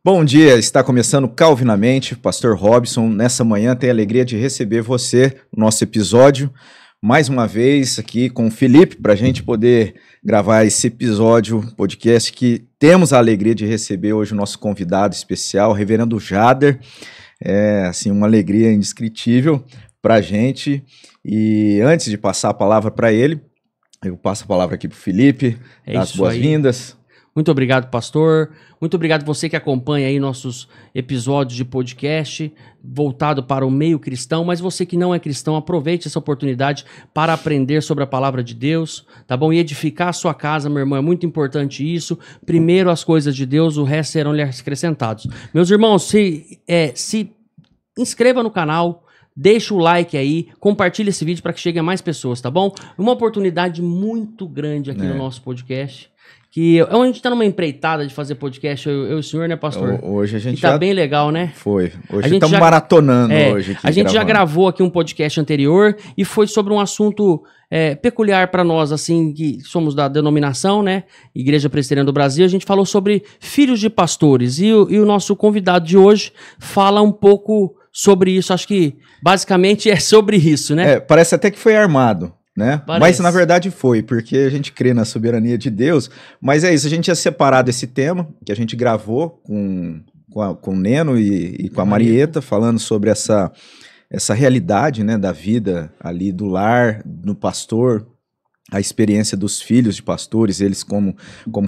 Bom dia, está começando Calvinamente, Pastor Robson. Nessa manhã tenho a alegria de receber você no nosso episódio, mais uma vez aqui com o Felipe, para a gente poder gravar esse episódio, podcast que temos a alegria de receber hoje o nosso convidado especial, o Reverendo Jader. É assim, uma alegria indescritível para a gente. E antes de passar a palavra para ele, eu passo a palavra aqui para o Felipe, dar as boas-vindas. Muito obrigado, pastor. Muito obrigado você que acompanha aí nossos episódios de podcast voltado para o meio cristão, mas você que não é cristão, aproveite essa oportunidade para aprender sobre a palavra de Deus, tá bom? E edificar a sua casa, meu irmão, é muito importante isso. Primeiro as coisas de Deus, o resto serão lhe acrescentados. Meus irmãos, se inscreva no canal, deixa o like aí, compartilha esse vídeo para que chegue a mais pessoas, tá bom? Uma oportunidade muito grande aqui no nosso podcast. Que a gente tá numa empreitada de fazer podcast, eu e o senhor, né, pastor? Hoje a gente tá bem legal, né? Foi. Hoje estamos maratonando hoje aqui. A gente já gravou aqui um podcast anterior e foi sobre um assunto peculiar para nós, assim, que somos da denominação, né? Igreja Presbiteriana do Brasil. A gente falou sobre filhos de pastores e o nosso convidado de hoje fala um pouco sobre isso. Acho que basicamente é sobre isso, né? Parece até que foi armado. Né? Mas na verdade foi, porque a gente crê na soberania de Deus, mas é isso, a gente tinha separado esse tema, que a gente gravou com o Neno e com a Marieta, falando sobre essa realidade, né, da vida ali do lar, no pastor, a experiência dos filhos de pastores, eles como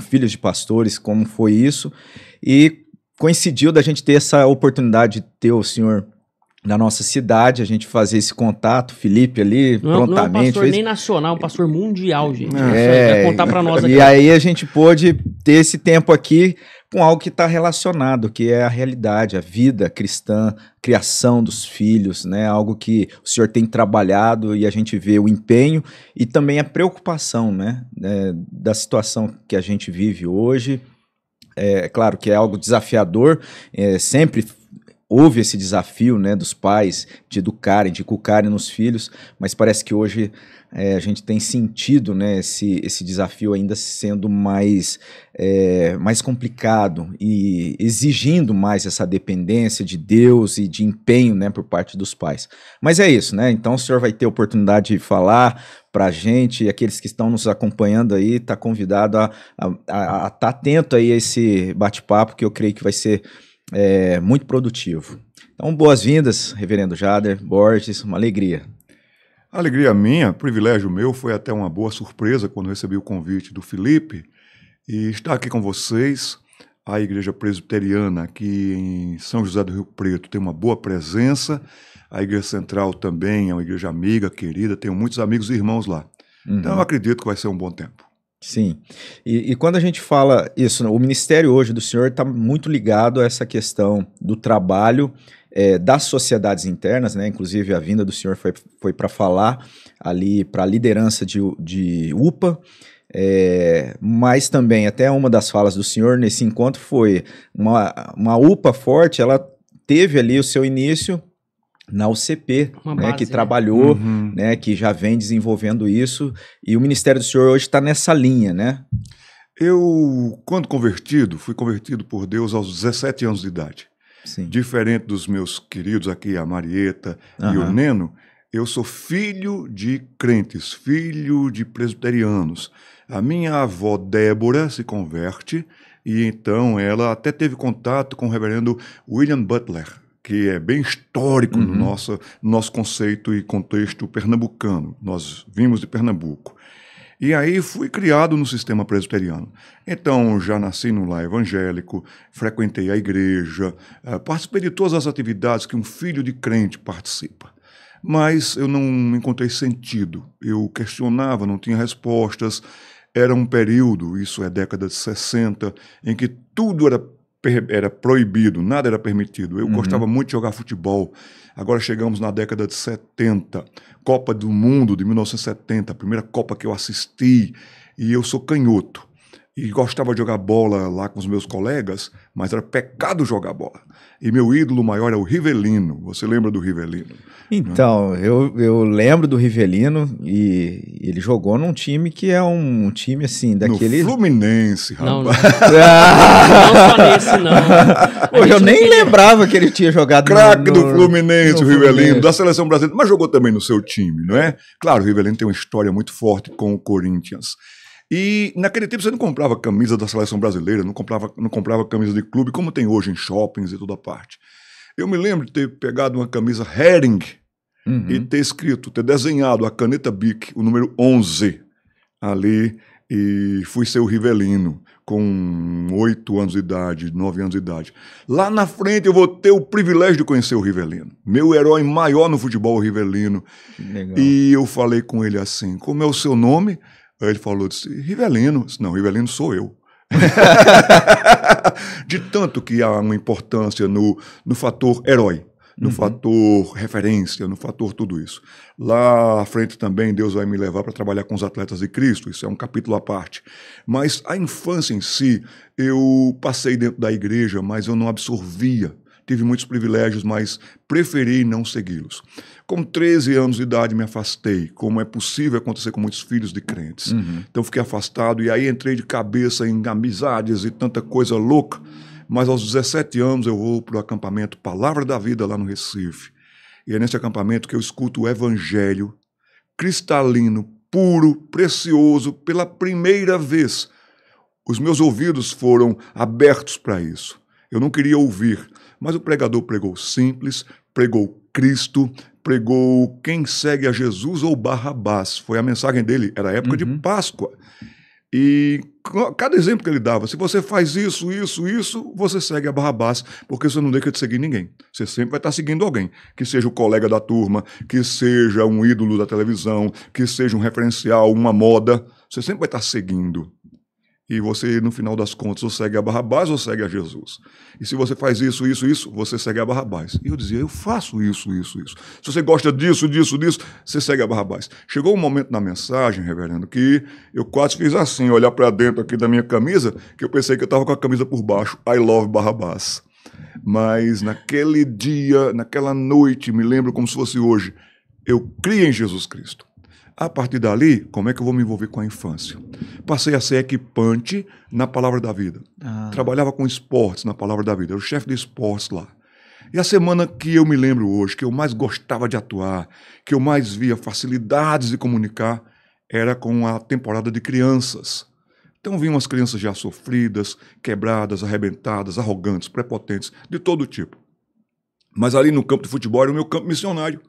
filhos de pastores, como foi isso, e coincidiu da gente ter essa oportunidade de ter o senhor na nossa cidade, a gente fazer esse contato, Felipe ali, prontamente. Não é um pastor nem nacional, é um pastor mundial, gente. Isso vai contar para nós aqui. E aí a gente pôde ter esse tempo aqui com algo que está relacionado, que é a realidade, a vida cristã, criação dos filhos, né? Algo que o senhor tem trabalhado e a gente vê o empenho e também a preocupação, né? Da situação que a gente vive hoje. É claro que é algo desafiador, sempre houve esse desafio, né, dos pais de educarem, de inculcarem nos filhos, mas parece que hoje a gente tem sentido, né, esse desafio ainda sendo mais complicado e exigindo mais essa dependência de Deus e de empenho, né, por parte dos pais. Mas é isso, né? Então o senhor vai ter oportunidade de falar para a gente, e aqueles que estão nos acompanhando aí, está convidado a estar atento aí a esse bate-papo, que eu creio que vai ser muito produtivo. Então, boas-vindas, Reverendo Jader Borges, uma alegria. Alegria minha, privilégio meu, foi até uma boa surpresa quando recebi o convite do Felipe e estar aqui com vocês. A Igreja Presbiteriana aqui em São José do Rio Preto tem uma boa presença, a Igreja Central também é uma igreja amiga, querida, tenho muitos amigos e irmãos lá. Então eu acredito que vai ser um bom tempo. Sim, e quando a gente fala isso, o ministério hoje do senhor está muito ligado a essa questão do trabalho das sociedades internas, né? Inclusive a vinda do senhor foi para falar ali para a liderança de UPA, mas também até uma das falas do senhor nesse encontro foi uma UPA forte, ela teve ali o seu início na UCP, né, que trabalhou, né, que já vem desenvolvendo isso, e o ministério do senhor hoje está nessa linha, né? Eu, quando fui convertido por Deus aos 17 anos de idade. Sim. Diferente dos meus queridos aqui, a Marieta e o Neno, eu sou filho de crentes, filho de presbiterianos. A minha avó Débora se converte, e então ela até teve contato com o reverendo William Butler, que é bem histórico no nosso conceito e contexto pernambucano. Nós vimos de Pernambuco. E aí fui criado no sistema presbiteriano. Então já nasci num lar evangélico, frequentei a igreja, participei de todas as atividades que um filho de crente participa. Mas eu não encontrei sentido. Eu questionava, não tinha respostas. Era um período, isso é década de 60, em que tudo era proibido, nada era permitido. Eu gostava muito de jogar futebol. Agora chegamos na década de 70, Copa do Mundo de 1970, a primeira Copa que eu assisti, e eu sou canhoto. e gostava de jogar bola lá com os meus colegas, mas era pecado jogar bola. E meu ídolo maior é o Rivelino. Você lembra do Rivelino? Então, eu lembro do Rivelino e ele jogou num time que é um time assim, daquele... No Fluminense, Não, rapaz. não só nesse, não. Pô, eu nem lembrava que ele tinha jogado Craque do Fluminense, o Rivelino, Fluminense. da seleção brasileira, mas jogou também no seu time, não é? Claro, o Rivelino tem uma história muito forte com o Corinthians. E naquele tempo você não comprava camisa da seleção brasileira, não comprava camisa de clube, como tem hoje em shoppings e toda parte. Eu me lembro de ter pegado uma camisa Hering e ter desenhado a caneta Bic, o número 11, ali, e fui ser o Rivelino, com 8 anos de idade, 9 anos de idade. Lá na frente eu vou ter o privilégio de conhecer o Rivelino. Meu herói maior no futebol, o Rivelino. Legal. E eu falei com ele assim, como é o seu nome? Aí ele falou, disse, Rivelino. Eu disse, não, Rivelino sou eu. De tanto que há uma importância no fator herói, no fator referência, no fator tudo isso. Lá à frente também Deus vai me levar para trabalhar com os atletas de Cristo, isso é um capítulo à parte. Mas a infância em si, eu passei dentro da igreja, mas eu não absorvia. Tive muitos privilégios, mas preferi não segui-los. Com 13 anos de idade me afastei, como é possível acontecer com muitos filhos de crentes. Então fiquei afastado e aí entrei de cabeça em amizades e tanta coisa louca. Mas aos 17 anos eu vou para o acampamento Palavra da Vida lá no Recife. E é nesse acampamento que eu escuto o evangelho cristalino, puro, precioso, pela primeira vez. Os meus ouvidos foram abertos para isso. Eu não queria ouvir, mas o pregador pregou simples, pregou Cristo, pregou quem segue a Jesus ou Barrabás. Foi a mensagem dele, era a época de Páscoa. E cada exemplo que ele dava, se você faz isso, você segue a Barrabás, porque você não deixa de seguir ninguém. Você sempre vai estar seguindo alguém, que seja o colega da turma, que seja um ídolo da televisão, que seja um referencial, uma moda, você sempre vai estar seguindo. E você, no final das contas, ou segue a Barrabás ou segue a Jesus. E se você faz isso, você segue a Barrabás. E eu dizia, eu faço isso. Se você gosta disso, você segue a Barrabás. Chegou um momento na mensagem, reverendo, que eu quase fiz assim, olhar para dentro aqui da minha camisa, que eu pensei que eu estava com a camisa por baixo, I love Barrabás. Mas naquele dia, naquela noite, me lembro como se fosse hoje, eu criei em Jesus Cristo. A partir dali, como é que eu vou me envolver com a infância? Passei a ser equipante na Palavra da Vida. Trabalhava com esportes na Palavra da Vida. Era o chefe de esportes lá. E a semana que eu me lembro hoje, que eu mais gostava de atuar, que eu mais via facilidades de comunicar, era com a temporada de crianças. Então vinham as crianças já sofridas, quebradas, arrebentadas, arrogantes, prepotentes, de todo tipo. Mas ali no campo de futebol era o meu campo missionário.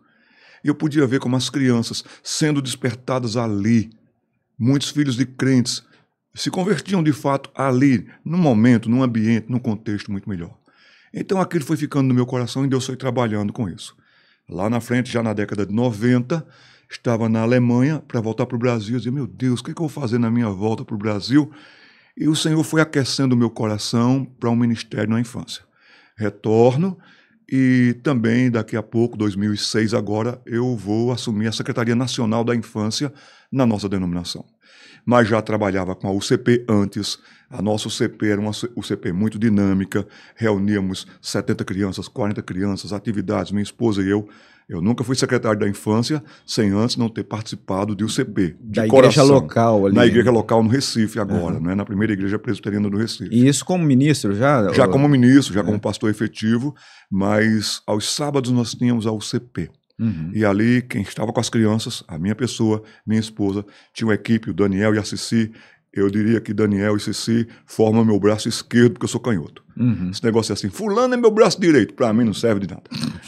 E eu podia ver como as crianças, sendo despertadas ali, muitos filhos de crentes, se convertiam de fato ali, num momento, num ambiente, num contexto muito melhor. Então aquilo foi ficando no meu coração e Deus foi trabalhando com isso. Lá na frente, já na década de 90, estava na Alemanha para voltar para o Brasil. Eu dizia, meu Deus, o que eu vou fazer na minha volta para o Brasil? E o Senhor foi aquecendo o meu coração para um ministério na infância. Retorno. E também, daqui a pouco, 2006 agora, eu vou assumir a Secretaria Nacional da Infância na nossa denominação. Mas já trabalhava com a UCP antes. A nossa UCP era uma UCP muito dinâmica. Reuníamos 70 crianças, 40 crianças, atividades, minha esposa e eu. Eu nunca fui secretário da infância sem antes não ter participado de UCP. Da igreja local ali. Na igreja local no Recife agora, né? Na primeira igreja presbiteriana do Recife. E isso como ministro já? Já como ministro, já como pastor efetivo, mas aos sábados nós tínhamos a UCP. E ali quem estava com as crianças, a minha pessoa, minha esposa, tinha uma equipe, o Daniel e a Cici. Eu diria que Daniel e Cici formam meu braço esquerdo, porque eu sou canhoto. Esse negócio é assim, fulano é meu braço direito, para mim não serve de nada.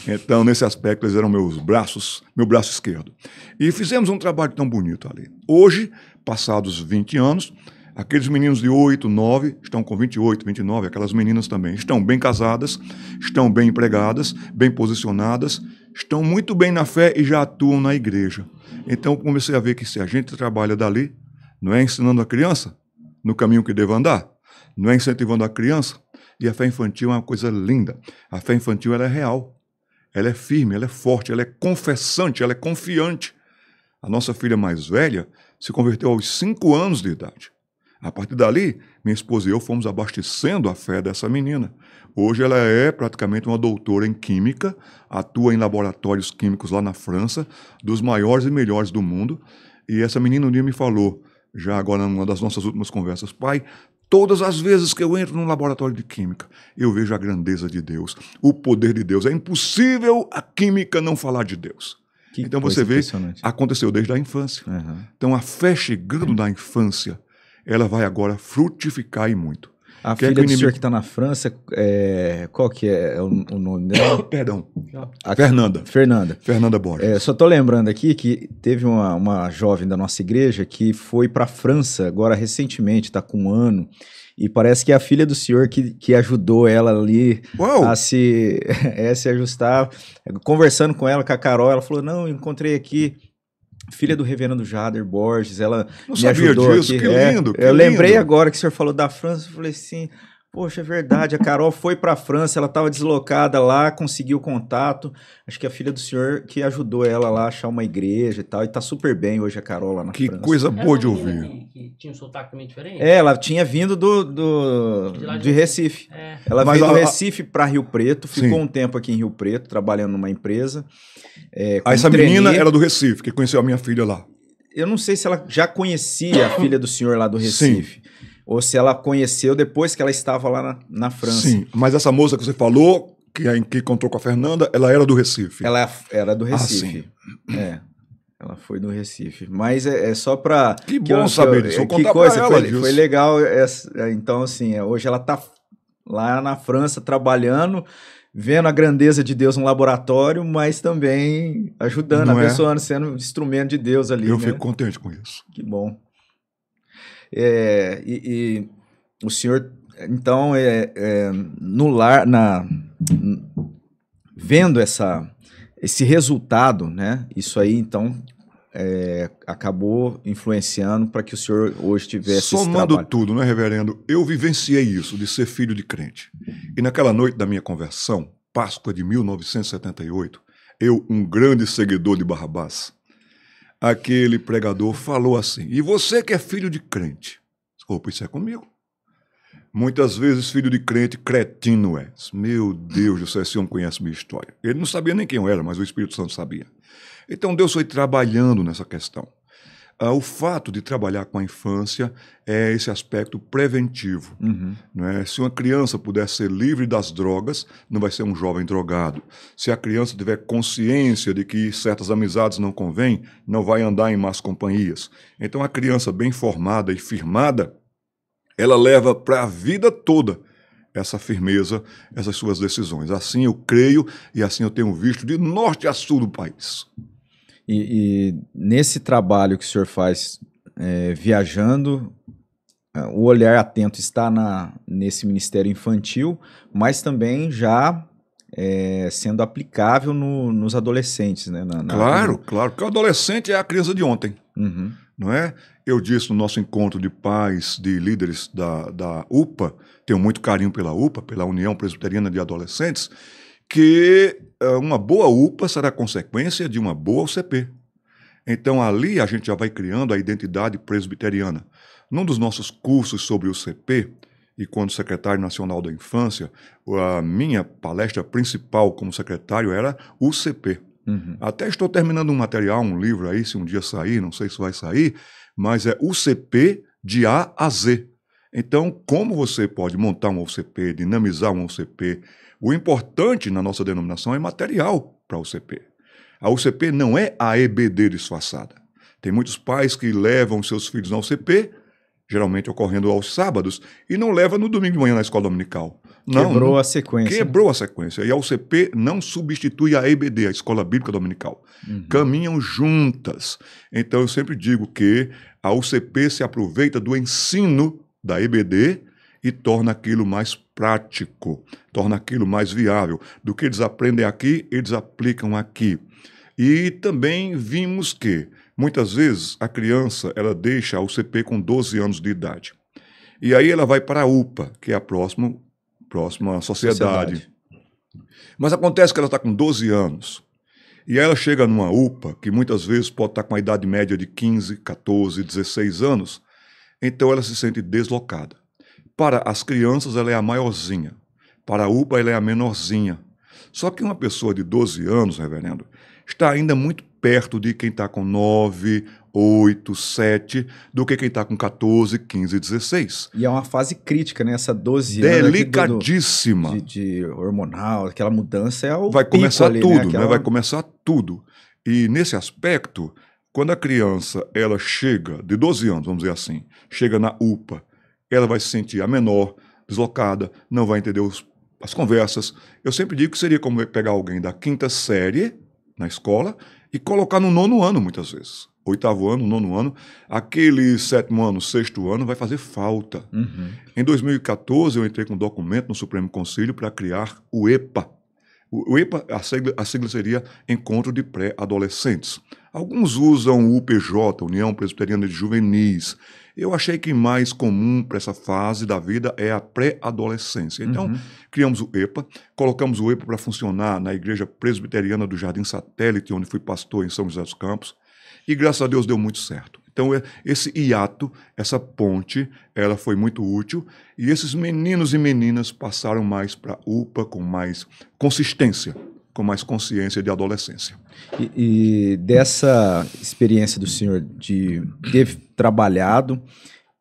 Então, nesse aspecto, eles eram meu braço esquerdo. E fizemos um trabalho tão bonito ali. Hoje, passados 20 anos, aqueles meninos de 8, 9, estão com 28, 29, aquelas meninas também, estão bem casadas, estão bem empregadas, bem posicionadas, estão muito bem na fé e já atuam na igreja. Então, comecei a ver que se a gente trabalha dali, não é ensinando a criança no caminho que deve andar, não é incentivando a criança. E a fé infantil é uma coisa linda. A fé infantil ela é real, ela é firme, ela é forte, ela é confessante, ela é confiante. A nossa filha mais velha se converteu aos 5 anos de idade. A partir dali, minha esposa e eu fomos abastecendo a fé dessa menina. Hoje ela é praticamente uma doutora em química, atua em laboratórios químicos lá na França, dos maiores e melhores do mundo. E essa menina um dia me falou, já agora numa das nossas últimas conversas, pai, todas as vezes que eu entro num laboratório de química, eu vejo a grandeza de Deus, o poder de Deus. É impossível a química não falar de Deus. Então você vê, aconteceu desde a infância. Uhum. Então a fé chegando na infância, ela vai agora frutificar e muito. A filha do senhor que está na França, qual que é o nome dela? Perdão. Fernanda. Fernanda Borges. Só estou lembrando aqui que teve uma jovem da nossa igreja que foi para a França agora recentemente, está com 1 ano, e parece que é a filha do senhor que ajudou ela ali a se ajustar. Conversando com ela, com a Carol, ela falou, não, eu encontrei aqui filha do reverendo Jader Borges, ela me ajudou disso, aqui. Que lindo, eu lembrei agora que o senhor falou da França, eu falei assim, poxa, é verdade, a Carol foi para a França, ela estava deslocada lá, conseguiu contato, acho que a filha do senhor que ajudou ela lá a achar uma igreja e tal, e tá super bem hoje a Carol lá na França. Que coisa boa de ouvir. Que tinha um sotaque também diferente? Ela tinha vindo de Recife. Ela veio do Recife para Rio Preto, ficou um tempo aqui em Rio Preto, trabalhando numa empresa. Essa menina era do Recife, que conheceu a minha filha lá. Eu não sei se ela já conhecia a filha do senhor lá do Recife. Sim. Ou se ela conheceu depois que ela estava lá na França. Sim, mas essa moça que você falou, que encontrou com a Fernanda, ela era do Recife. Ela era do Recife. Ela foi do Recife. Mas é só para... Que bom saber disso. Que coisa, foi legal. Então, assim, hoje ela está lá na França trabalhando, vendo a grandeza de Deus no laboratório, mas também ajudando, abençoando, sendo instrumento de Deus ali. Eu fico contente com isso. Que bom. E o senhor, então, no lar, vendo esse resultado, né? Isso aí, então, acabou influenciando para que o senhor hoje tivesse esse trabalho. Somando tudo, né, reverendo? Eu vivenciei isso, de ser filho de crente. E naquela noite da minha conversão, Páscoa de 1978, eu, um grande seguidor de Barrabás, aquele pregador falou assim, e você que é filho de crente? Opa, isso é comigo. Muitas vezes filho de crente, cretino é. Meu Deus do céu, esse homem conhece minha história. Ele não sabia nem quem eu era, mas o Espírito Santo sabia. Então Deus foi trabalhando nessa questão. O fato de trabalhar com a infância é esse aspecto preventivo. Uhum. Não é? Se uma criança puder ser livre das drogas, não vai ser um jovem drogado. Se a criança tiver consciência de que certas amizades não convêm, não vai andar em más companhias. Então a criança bem formada e firmada, ela leva para a vida toda essa firmeza, essas suas decisões. Assim eu creio e assim eu tenho visto de norte a sul do país. E nesse trabalho que o senhor faz viajando, o olhar atento está nesse ministério infantil, mas também já sendo aplicável nos adolescentes, né? Claro, porque o adolescente é a criança de ontem, uhum. Não é? Eu disse no nosso encontro de pais, de líderes da UPA, tenho muito carinho pela UPA, pela União Presbiteriana de Adolescentes, que uma boa UPA será consequência de uma boa UCP. Então, ali a gente já vai criando a identidade presbiteriana. Num dos nossos cursos sobre o UCP, e quando secretário nacional da infância, a minha palestra principal como secretário era UCP. Uhum. Até estou terminando um material, um livro aí, se um dia sair, não sei se vai sair, mas é UCP de A a Z. Então, como você pode montar um UCP, dinamizar um UCP? O importante na nossa denominação é material para a UCP. A UCP não é a EBD disfarçada. Tem muitos pais que levam seus filhos na UCP, geralmente ocorrendo aos sábados, e não levam no domingo de manhã na escola dominical. Quebrou a sequência. Quebrou a sequência. E a UCP não substitui a EBD, a Escola Bíblica Dominical. Uhum. Caminham juntas. Então eu sempre digo que a UCP se aproveita do ensino da EBD e torna aquilo mais prático, torna aquilo mais viável. Do que eles aprendem aqui, eles aplicam aqui. E também vimos que, muitas vezes, a criança ela deixa a UCP com 12 anos de idade. E aí ela vai para a UPA, que é a próxima sociedade. Mas acontece que ela está com 12 anos. E aí ela chega numa UPA, que muitas vezes pode estar com a idade média de 15, 14, 16 anos. Então ela se sente deslocada. Para as crianças, ela é a maiorzinha. Para a UPA, ela é a menorzinha. Só que uma pessoa de 12 anos, reverendo, está ainda muito perto de quem está com 9, 8, 7, do que quem está com 14, 15, 16. E é uma fase crítica, né? Essa 12 anos delicadíssima. De hormonal, aquela mudança é o vai começar ali, tudo, né? Aquela... Vai começar tudo. E nesse aspecto, quando a criança ela chega, de 12 anos, vamos dizer assim, chega na UPA, ela vai se sentir a menor, deslocada, não vai entender as conversas. Eu sempre digo que seria como pegar alguém da 5ª série na escola e colocar no 9º ano, muitas vezes. 8º ano, 9º ano, aquele 7º ano, 6º ano vai fazer falta. Uhum. Em 2014, eu entrei com um documento no Supremo Conselho para criar o EPA. O EPA, a sigla seria Encontro de Pré-Adolescentes. Alguns usam o UPJ, União Presbiteriana de Juvenis. Eu achei que mais comum para essa fase da vida é a pré-adolescência. Então, criamos o EPA, colocamos o EPA para funcionar na Igreja Presbiteriana do Jardim Satélite, onde fui pastor em São José dos Campos, e graças a Deus deu muito certo. Então, esse hiato, essa ponte, ela foi muito útil, e esses meninos e meninas passaram mais para a UPA com mais consistência, com mais consciência de adolescência. E dessa experiência do senhor de ter trabalhado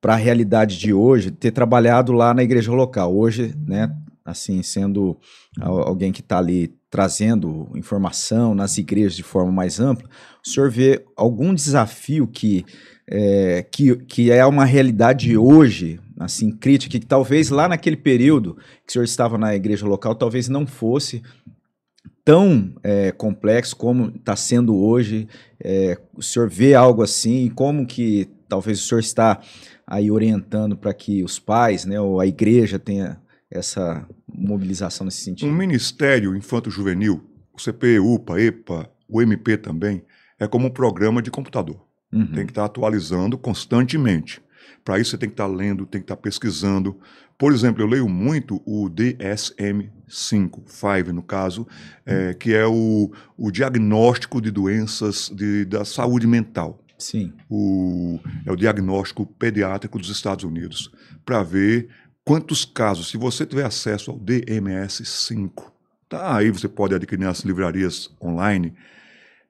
para a realidade de hoje, ter trabalhado lá na igreja local, hoje, né, assim, sendo alguém que está ali trazendo informação nas igrejas de forma mais ampla, o senhor vê algum desafio que é uma realidade hoje, assim, crítica, que talvez lá naquele período que o senhor estava na igreja local, talvez não fosse tão complexo como está sendo hoje? O senhor vê algo assim? Como que talvez o senhor está aí orientando para que os pais, né, ou a igreja tenha essa mobilização nesse sentido? Um ministério infanto-juvenil, o CP, UPA, EPA, o MP também, é como um programa de computador. Tem que estar atualizando constantemente. Para isso você tem que estar lendo, tem que estar pesquisando. Por exemplo, eu leio muito o DSM-5 no caso, que é o diagnóstico de doenças da saúde mental. Sim. É o diagnóstico pediátrico dos Estados Unidos, para ver quantos casos, se você tiver acesso ao DMS-5, tá? Aí você pode adquirir nas livrarias online.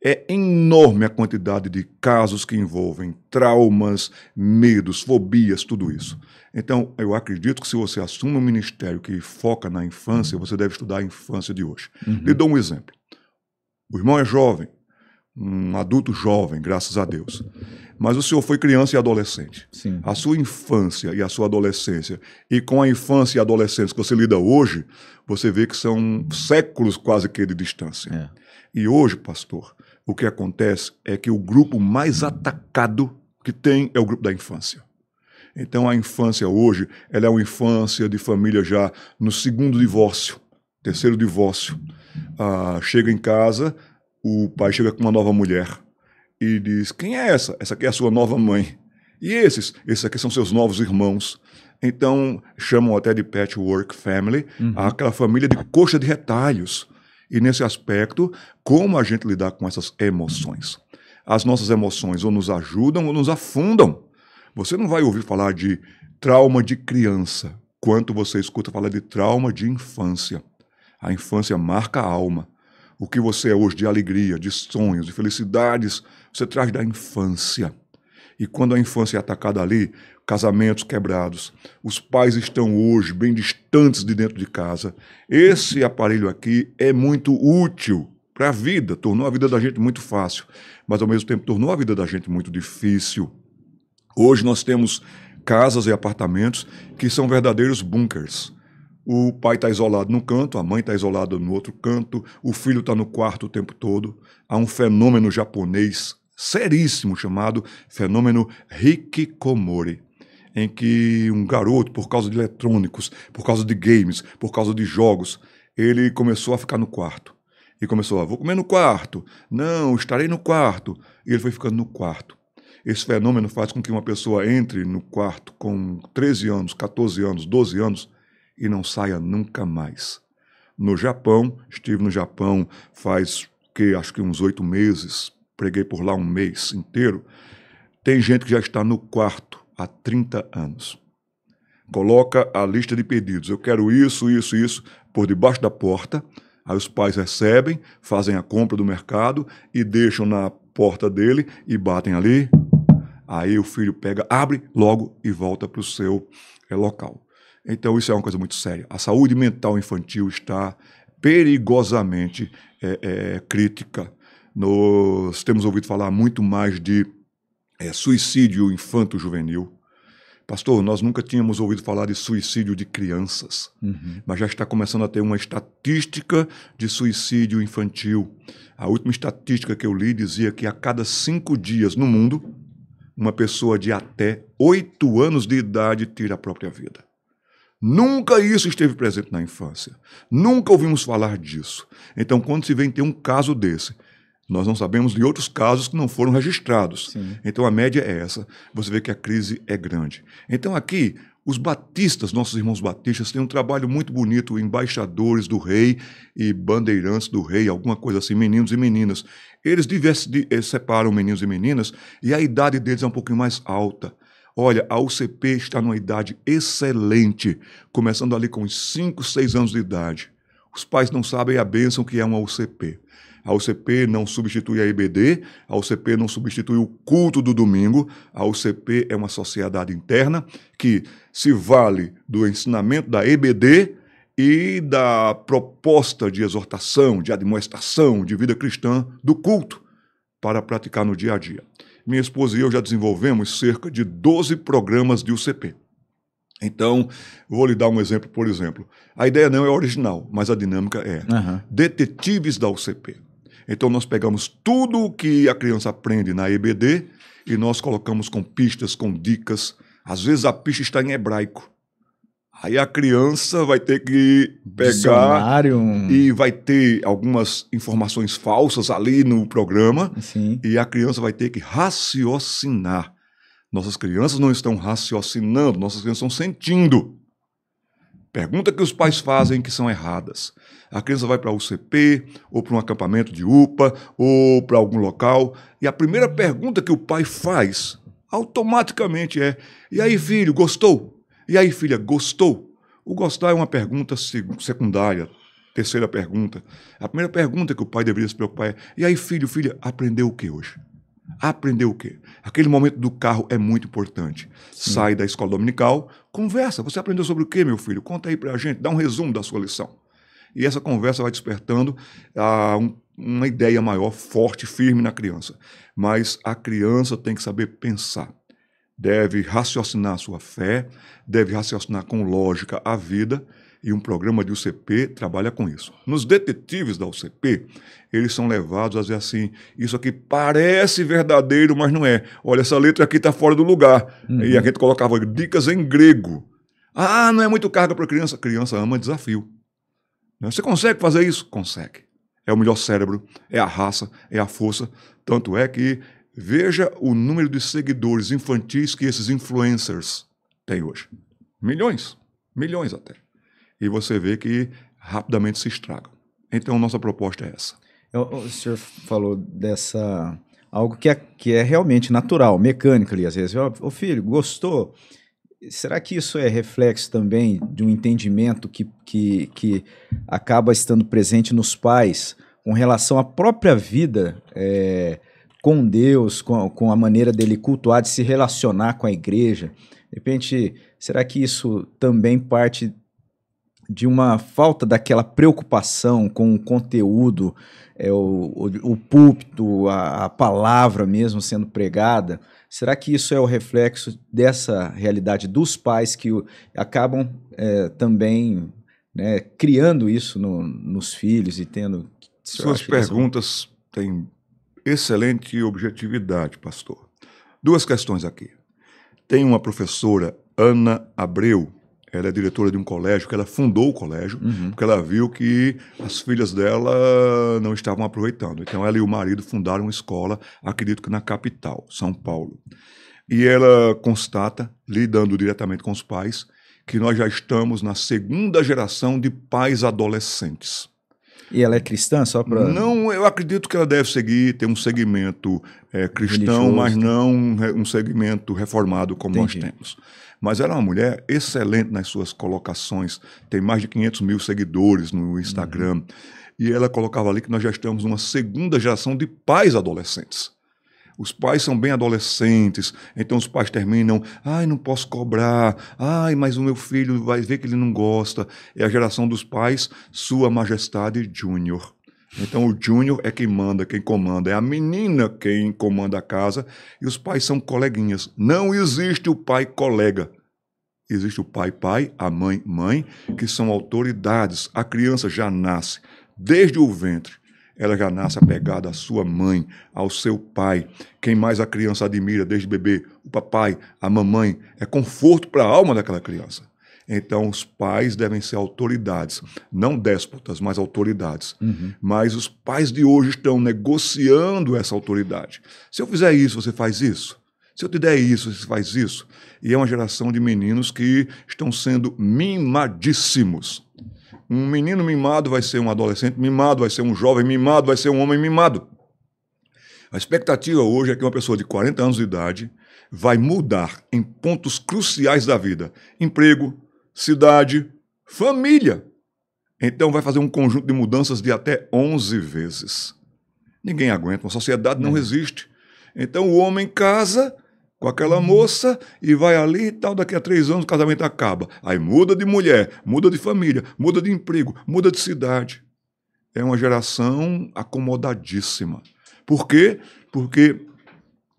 É enorme a quantidade de casos que envolvem traumas, medos, fobias, tudo isso. Então, eu acredito que se você assume um ministério que foca na infância, você deve estudar a infância de hoje. Lhe dou um exemplo. O irmão é jovem, um adulto jovem, graças a Deus. Mas o senhor foi criança e adolescente. Sim. A sua infância e a sua adolescência, e com a infância e adolescência que você lida hoje, você vê que são séculos quase que de distância. E hoje, pastor, o que acontece é que o grupo mais atacado que tem é o grupo da infância. Então a infância hoje, ela é uma infância de família já no 2º divórcio, 3º divórcio. Chega em casa, o pai chega com uma nova mulher e diz: quem é essa? Essa aqui é a sua nova mãe. E esses aqui são seus novos irmãos. Então chamam até de patchwork family, aquela família de coxa de retalhos. E nesse aspecto, como a gente lidar com essas emoções? As nossas emoções ou nos ajudam ou nos afundam. Você não vai ouvir falar de trauma de criança, quanto você escuta falar de trauma de infância. A infância marca a alma. O que você é hoje de alegria, de sonhos, de felicidades, você traz da infância. E quando a infância é atacada ali, casamentos quebrados, os pais estão hoje bem distantes de dentro de casa. Esse aparelho aqui é muito útil para a vida, tornou a vida da gente muito fácil, mas ao mesmo tempo tornou a vida da gente muito difícil. Hoje nós temos casas e apartamentos que são verdadeiros bunkers. O pai está isolado num canto, a mãe está isolada no outro canto, o filho está no quarto o tempo todo. Há um fenômeno japonês seríssimo chamado fenômeno hikikomori, em que um garoto, por causa de eletrônicos, por causa de games, por causa de jogos, ele começou a ficar no quarto. E começou vou comer no quarto, não, estarei no quarto. E ele foi ficando no quarto. Esse fenômeno faz com que uma pessoa entre no quarto com 13 anos, 14 anos, 12 anos e não saia nunca mais. No Japão, estive no Japão faz, acho que uns 8 meses, preguei por lá um mês inteiro, tem gente que já está no quarto há 30 anos. Coloca a lista de pedidos. Eu quero isso, isso, isso, por debaixo da porta. Aí os pais recebem, fazem a compra do mercado e deixam na porta dele e batem ali. Aí o filho pega, abre logo e volta para o seu local. Então isso é uma coisa muito séria. A saúde mental infantil está perigosamente crítica. Nós temos ouvido falar muito mais de suicídio infanto-juvenil. Pastor, nós nunca tínhamos ouvido falar de suicídio de crianças, mas já está começando a ter uma estatística de suicídio infantil. A última estatística que eu li dizia que a cada 5 dias no mundo, uma pessoa de até 8 anos de idade tira a própria vida. Nunca isso esteve presente na infância. Nunca ouvimos falar disso. Então, quando se vem ter um caso desse, nós não sabemos de outros casos que não foram registrados. Sim. Então, a média é essa. Você vê que a crise é grande. Então, aqui, os batistas, nossos irmãos batistas, têm um trabalho muito bonito, embaixadores do rei e bandeirantes do rei, alguma coisa assim, meninos e meninas. Eles separam meninos e meninas e a idade deles é um pouquinho mais alta. Olha, a UCP está numa idade excelente, começando ali com uns 5, 6 anos de idade. Os pais não sabem a bênção que é uma UCP. A UCP não substitui a EBD, a UCP não substitui o culto do domingo, a UCP é uma sociedade interna que se vale do ensinamento da EBD e da proposta de exortação, de admoestação, de vida cristã do culto para praticar no dia a dia. Minha esposa e eu já desenvolvemos cerca de 12 programas de UCP. Então, vou lhe dar um exemplo, por exemplo. A ideia não é original, mas a dinâmica é. Detetives da UCP. Então, nós pegamos tudo o que a criança aprende na EBD e nós colocamos com pistas, com dicas. Às vezes a pista está em hebraico. Aí a criança vai ter que pegar e vai ter algumas informações falsas ali no programa. Sim. E a criança vai ter que raciocinar. Nossas crianças não estão raciocinando, nossas crianças estão sentindo. Pergunta que os pais fazem que são erradas. A criança vai para a UCP, ou para um acampamento de UPA, ou para algum local, e a primeira pergunta que o pai faz, automaticamente é: e aí, filho, gostou? E aí, filha, gostou? O gostar é uma pergunta secundária, terceira pergunta. A primeira pergunta que o pai deveria se preocupar é: e aí, filho, filha, aprendeu o que hoje? Aprendeu o quê? Aquele momento do carro é muito importante. Sim. Sai da escola dominical, conversa. Você aprendeu sobre o quê, meu filho? Conta aí pra gente, dá um resumo da sua lição. E essa conversa vai despertando uma ideia maior, forte, firme na criança. Mas a criança tem que saber pensar. Deve raciocinar a sua fé, deve raciocinar com lógica a vida, e um programa de UCP trabalha com isso. Nos detetives da UCP, eles são levados a dizer assim: isso aqui parece verdadeiro, mas não é. Olha, essa letra aqui está fora do lugar. E a gente colocava dicas em grego. Ah, não é muito carga para a criança. A criança ama desafio. Você consegue fazer isso? Consegue. É o melhor cérebro, é a raça, é a força. Tanto é que veja o número de seguidores infantis que esses influencers têm hoje. Milhões até. E você vê que rapidamente se estragam. Então, nossa proposta é essa. O senhor falou dessa... algo que é realmente natural, mecânico ali, às vezes. Ô filho, gostou? Será que isso é reflexo também de um entendimento que acaba estando presente nos pais com relação à própria vida com Deus, com a maneira dele cultuar, de se relacionar com a igreja? De repente, será que isso também parte de uma falta daquela preocupação com o conteúdo, o púlpito, a palavra mesmo sendo pregada? Será que isso é o reflexo dessa realidade dos pais que acabam também criando isso nos filhos e tendo... Suas perguntas têm excelente objetividade, pastor. 2 questões aqui. Tem uma professora, Ana Abreu. Ela é diretora de um colégio, que ela fundou o colégio, porque ela viu que as filhas dela não estavam aproveitando. Então, ela e o marido fundaram uma escola, acredito que na capital, São Paulo. E ela constata, lidando diretamente com os pais, que nós já estamos na 2ª geração de pais adolescentes. E ela é cristã, só para... Não, eu acredito que ela deve seguir, ter um segmento cristão, Religioso, mas não um segmento reformado como Entendi. nós temos. Mas ela é uma mulher excelente nas suas colocações, tem mais de 500 mil seguidores no Instagram, e ela colocava ali que nós já estamos numa segunda geração de pais adolescentes. Os pais são bem adolescentes, então os pais terminam, ai, não posso cobrar, ai, mas o meu filho vai ver que ele não gosta. É a geração dos pais, Sua Majestade Júnior. Então o Júnior é quem manda, quem comanda, é a menina quem comanda a casa, e os pais são coleguinhas. Não existe o pai colega. Existe o pai, a mãe, que são autoridades. A criança já nasce desde o ventre. Ela já nasce apegada à sua mãe, ao seu pai. Quem mais a criança admira desde bebê? O papai, a mamãe. É conforto para a alma daquela criança. Então, os pais devem ser autoridades. Não déspotas, mas autoridades. Mas os pais de hoje estão negociando essa autoridade. Se eu fizer isso, você faz isso. Se eu te der isso, você faz isso. E é uma geração de meninos que estão sendo mimadíssimos. Um menino mimado vai ser um adolescente mimado, vai ser um jovem mimado, vai ser um homem mimado. A expectativa hoje é que uma pessoa de 40 anos de idade vai mudar em pontos cruciais da vida. Emprego, cidade, família. Então vai fazer um conjunto de mudanças de até 11 vezes. Ninguém aguenta, uma sociedade não resiste. Então o homem casa com aquela moça e vai ali e tal, daqui a 3 anos o casamento acaba. Aí muda de mulher, muda de família, muda de emprego, muda de cidade. É uma geração acomodadíssima. Por quê? Porque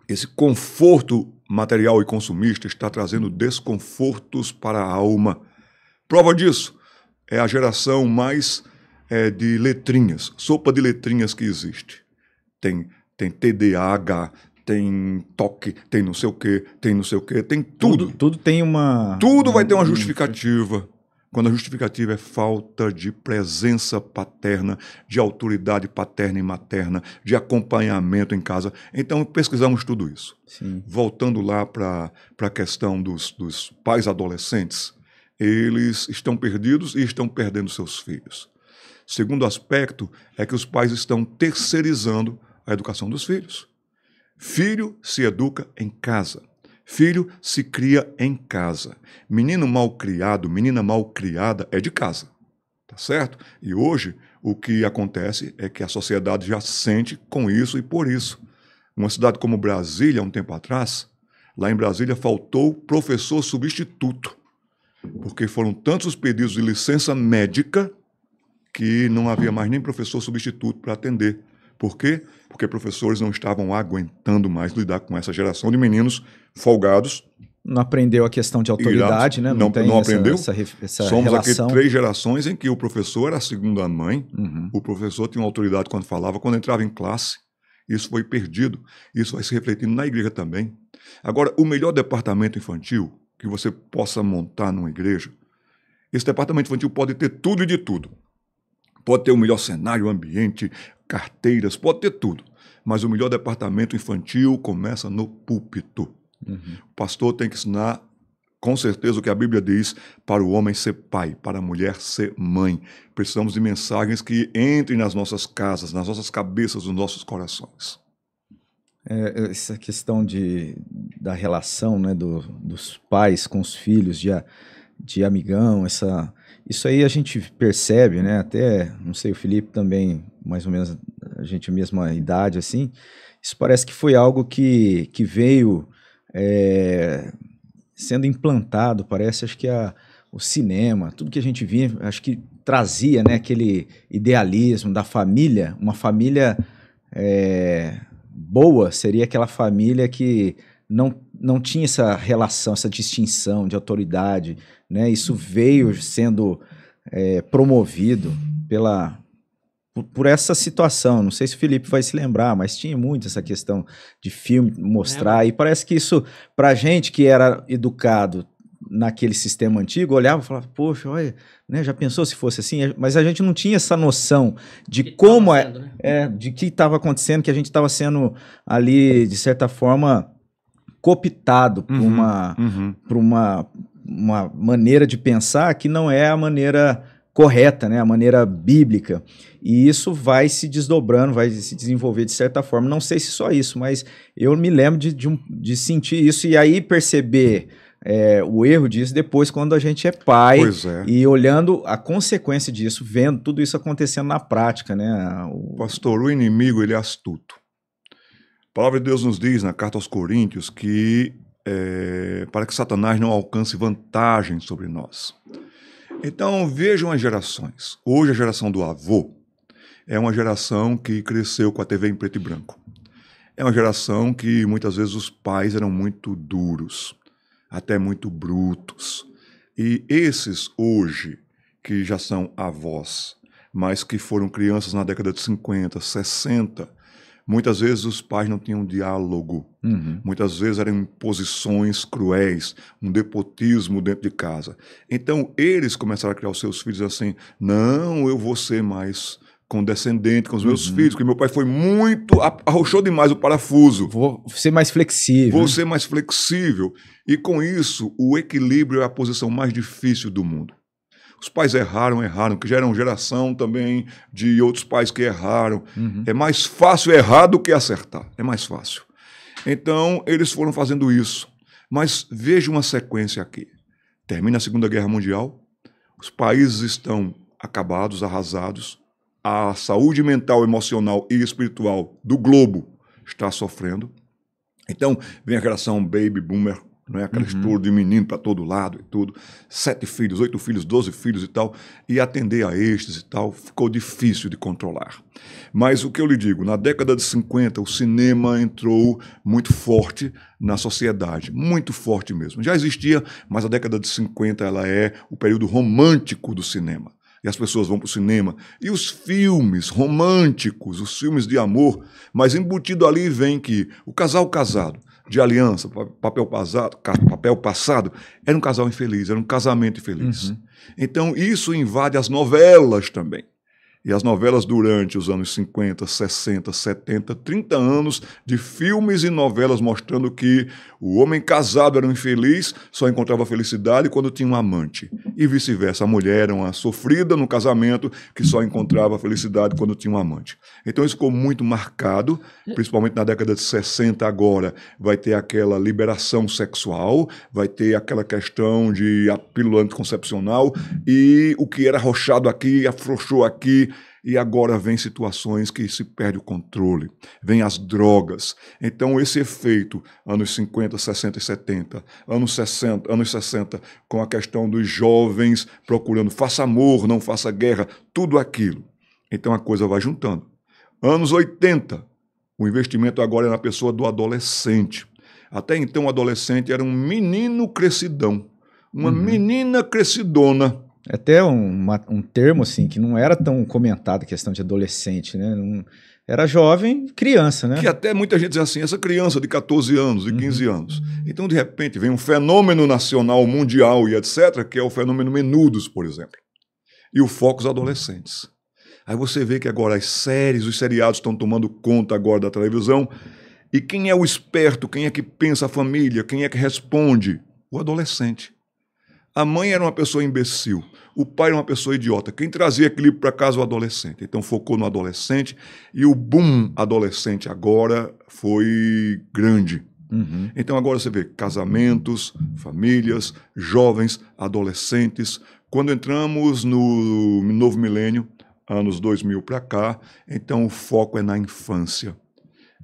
esse conforto material e consumista está trazendo desconfortos para a alma. Prova disso é a geração mais de letrinhas, sopa de letrinhas que existe. Tem TDAH, tem toque, tem não sei o quê, tem não sei o quê, tem tudo. Tudo tem uma... Tudo vai ter uma justificativa. Quando a justificativa é falta de presença paterna, de autoridade paterna e materna, de acompanhamento em casa. Então, pesquisamos tudo isso. Sim. Voltando lá para a questão dos pais adolescentes, eles estão perdidos e estão perdendo seus filhos. Segundo aspecto é que os pais estão terceirizando a educação dos filhos. Filho se educa em casa. Filho se cria em casa. Menino mal criado, menina mal criada é de casa. Tá certo? E hoje o que acontece é que a sociedade já sente com isso e por isso. Uma cidade como Brasília, um tempo atrás, lá em Brasília faltou professor substituto, porque foram tantos os pedidos de licença médica que não havia mais nem professor substituto para atender. Por quê? Porque professores não estavam aguentando mais lidar com essa geração de meninos folgados. Não aprendeu a questão de autoridade, né? Não tem aprendeu. Essa Somos relação. aqui 3 gerações em que o professor era a segunda mãe, o professor tinha uma autoridade quando falava, quando entrava em classe. Isso foi perdido. Isso vai se refletindo na igreja também. Agora, o melhor departamento infantil que você possa montar numa igreja, esse departamento infantil pode ter tudo e de tudo. Pode ter o melhor cenário, ambiente, carteiras, pode ter tudo. Mas o melhor departamento infantil começa no púlpito. O pastor tem que ensinar, com certeza, o que a Bíblia diz para o homem ser pai, para a mulher ser mãe. Precisamos de mensagens que entrem nas nossas casas, nas nossas cabeças, nos nossos corações. Essa questão da relação, né, dos pais com os filhos, de amigão, isso aí a gente percebe, né? Até, não sei, o Felipe também, mais ou menos, a gente a mesma idade, assim. Isso parece que foi algo que veio sendo implantado, parece, acho que o cinema, tudo que a gente via, acho que trazia, né, aquele idealismo da família, uma família boa, seria aquela família que não tinha essa relação, essa distinção de autoridade, né? Isso veio sendo promovido por essa situação. Não sei se o Felipe vai se lembrar, mas tinha muito essa questão de filme mostrar, e parece que isso, pra gente que era educado naquele sistema antigo, olhava e falava, poxa, olha, né, já pensou se fosse assim? Mas a gente não tinha essa noção de como de que estava acontecendo, que a gente estava sendo ali, de certa forma, cooptado por uma maneira de pensar que não é a maneira correta, né? A maneira bíblica. E isso vai se desdobrando, vai se desenvolver de certa forma. Não sei se só isso, mas eu me lembro de sentir isso e aí perceber o erro disso depois quando a gente é pai e olhando a consequência disso, vendo tudo isso acontecendo na prática, né? Pastor, o inimigo, ele é astuto. A palavra de Deus nos diz na carta aos Coríntios que para que Satanás não alcance vantagem sobre nós. Então, vejam as gerações. Hoje, a geração do avô é uma geração que cresceu com a TV em preto e branco. É uma geração que, muitas vezes, os pais eram muito duros, até muito brutos. E esses, hoje, que já são avós, mas que foram crianças na década de 50, 60, muitas vezes os pais não tinham diálogo. Muitas vezes eram imposições cruéis, um despotismo dentro de casa. Então, eles começaram a criar os seus filhos assim, não, eu vou ser mais condescendente com os meus filhos, porque meu pai foi muito, arrochou demais o parafuso. Vou ser mais flexível. Vou ser mais flexível. E com isso, o equilíbrio é a posição mais difícil do mundo. Os pais erraram, que já eram geração também de outros pais que erraram. É mais fácil errar do que acertar. É mais fácil. Então, eles foram fazendo isso. Mas veja uma sequência aqui. Termina a Segunda Guerra Mundial, os países estão acabados, arrasados, a saúde mental, emocional e espiritual do globo está sofrendo. Então, vem a geração baby boomer, né? Aquela estouro de menino para todo lado e tudo. 7 filhos, 8 filhos, 12 filhos e tal. E atender a estes e tal ficou difícil de controlar. Mas o que eu lhe digo, na década de 50, o cinema entrou muito forte na sociedade. Muito forte mesmo. Já existia, mas a década de 50 ela é o período romântico do cinema. E as pessoas vão para o cinema. E os filmes românticos, os filmes de amor, mas embutido ali vem que o casal casado, de aliança, papel passado, era um casal infeliz, era um casamento infeliz. Então isso invade as novelas também. E as novelas durante os anos 50, 60, 70, 30 anos de filmes e novelas mostrando que o homem casado era um infeliz, só encontrava felicidade quando tinha um amante. E vice-versa, a mulher era uma sofrida no casamento que só encontrava felicidade quando tinha um amante. Então isso ficou muito marcado, principalmente na década de 60 agora. Vai ter aquela liberação sexual, vai ter aquela questão de a pílula anticoncepcional e o que era arrochado aqui, afrouxou aqui. E agora vem situações que se perde o controle, vem as drogas. Então esse efeito, anos 50, 60 e 70, anos 60, com a questão dos jovens procurando, faça amor, não faça guerra, tudo aquilo. Então a coisa vai juntando. Anos 80, o investimento agora é na pessoa do adolescente. Até então o adolescente era um menino crescidão, uma menina crescidona. Até um termo assim que não era tão comentado, a questão de adolescente, né? Era jovem, criança, né? Que até muita gente diz assim, essa criança de 14 anos, de 15 anos. Então, de repente, vem um fenômeno nacional, mundial e etc., que é o fenômeno Menudos, por exemplo. E o foco os adolescentes. Aí você vê que agora as séries, os seriados estão tomando conta agora da televisão. E quem é o esperto, quem é que pensa a família, quem é que responde? O adolescente. A mãe era uma pessoa imbecil, o pai era uma pessoa idiota. Quem trazia equilíbrio para casa? O adolescente. Então focou no adolescente e o boom adolescente agora foi grande. Então agora você vê casamentos, famílias, jovens, adolescentes. Quando entramos no novo milênio, anos 2000 para cá, então o foco é na infância.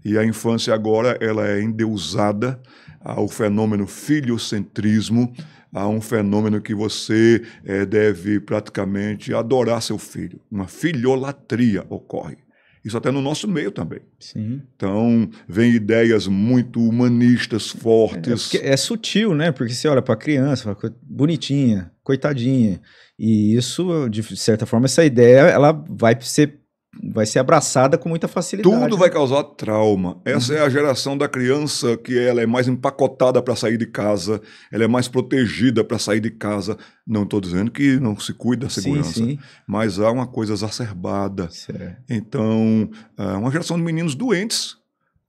E a infância agora ela é endeusada ao fenômeno filiocentrismo, a um fenômeno que você deve praticamente adorar seu filho. Uma filiolatria ocorre. Isso até no nosso meio também. Sim. Então, vem ideias muito humanistas, fortes. É sutil, né? Porque você olha para a criança, fala, bonitinha, coitadinha. E isso, de certa forma, essa ideia ela vai ser abraçada com muita facilidade. Tudo vai causar trauma. Essa é a geração da criança que ela é mais empacotada para sair de casa, ela é mais protegida para sair de casa. Não estou dizendo que não se cuida da segurança, sim. Mas há uma coisa exacerbada. Certo. Então, uma geração de meninos doentes,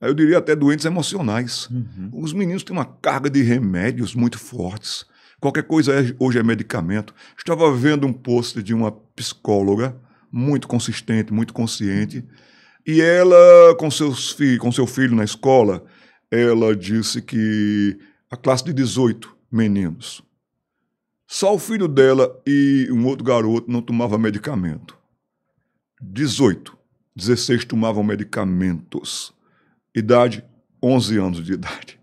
eu diria até doentes emocionais. Os meninos têm uma carga de remédios muito fortes. Qualquer coisa hoje é medicamento. Estava vendo um post de uma psicóloga muito consistente, muito consciente, e ela, com seu filho na escola, ela disse que a classe de 18 meninos, só o filho dela e um outro garoto não tomavam medicamento. 18, 16 tomavam medicamentos. Idade, 11 anos de idade.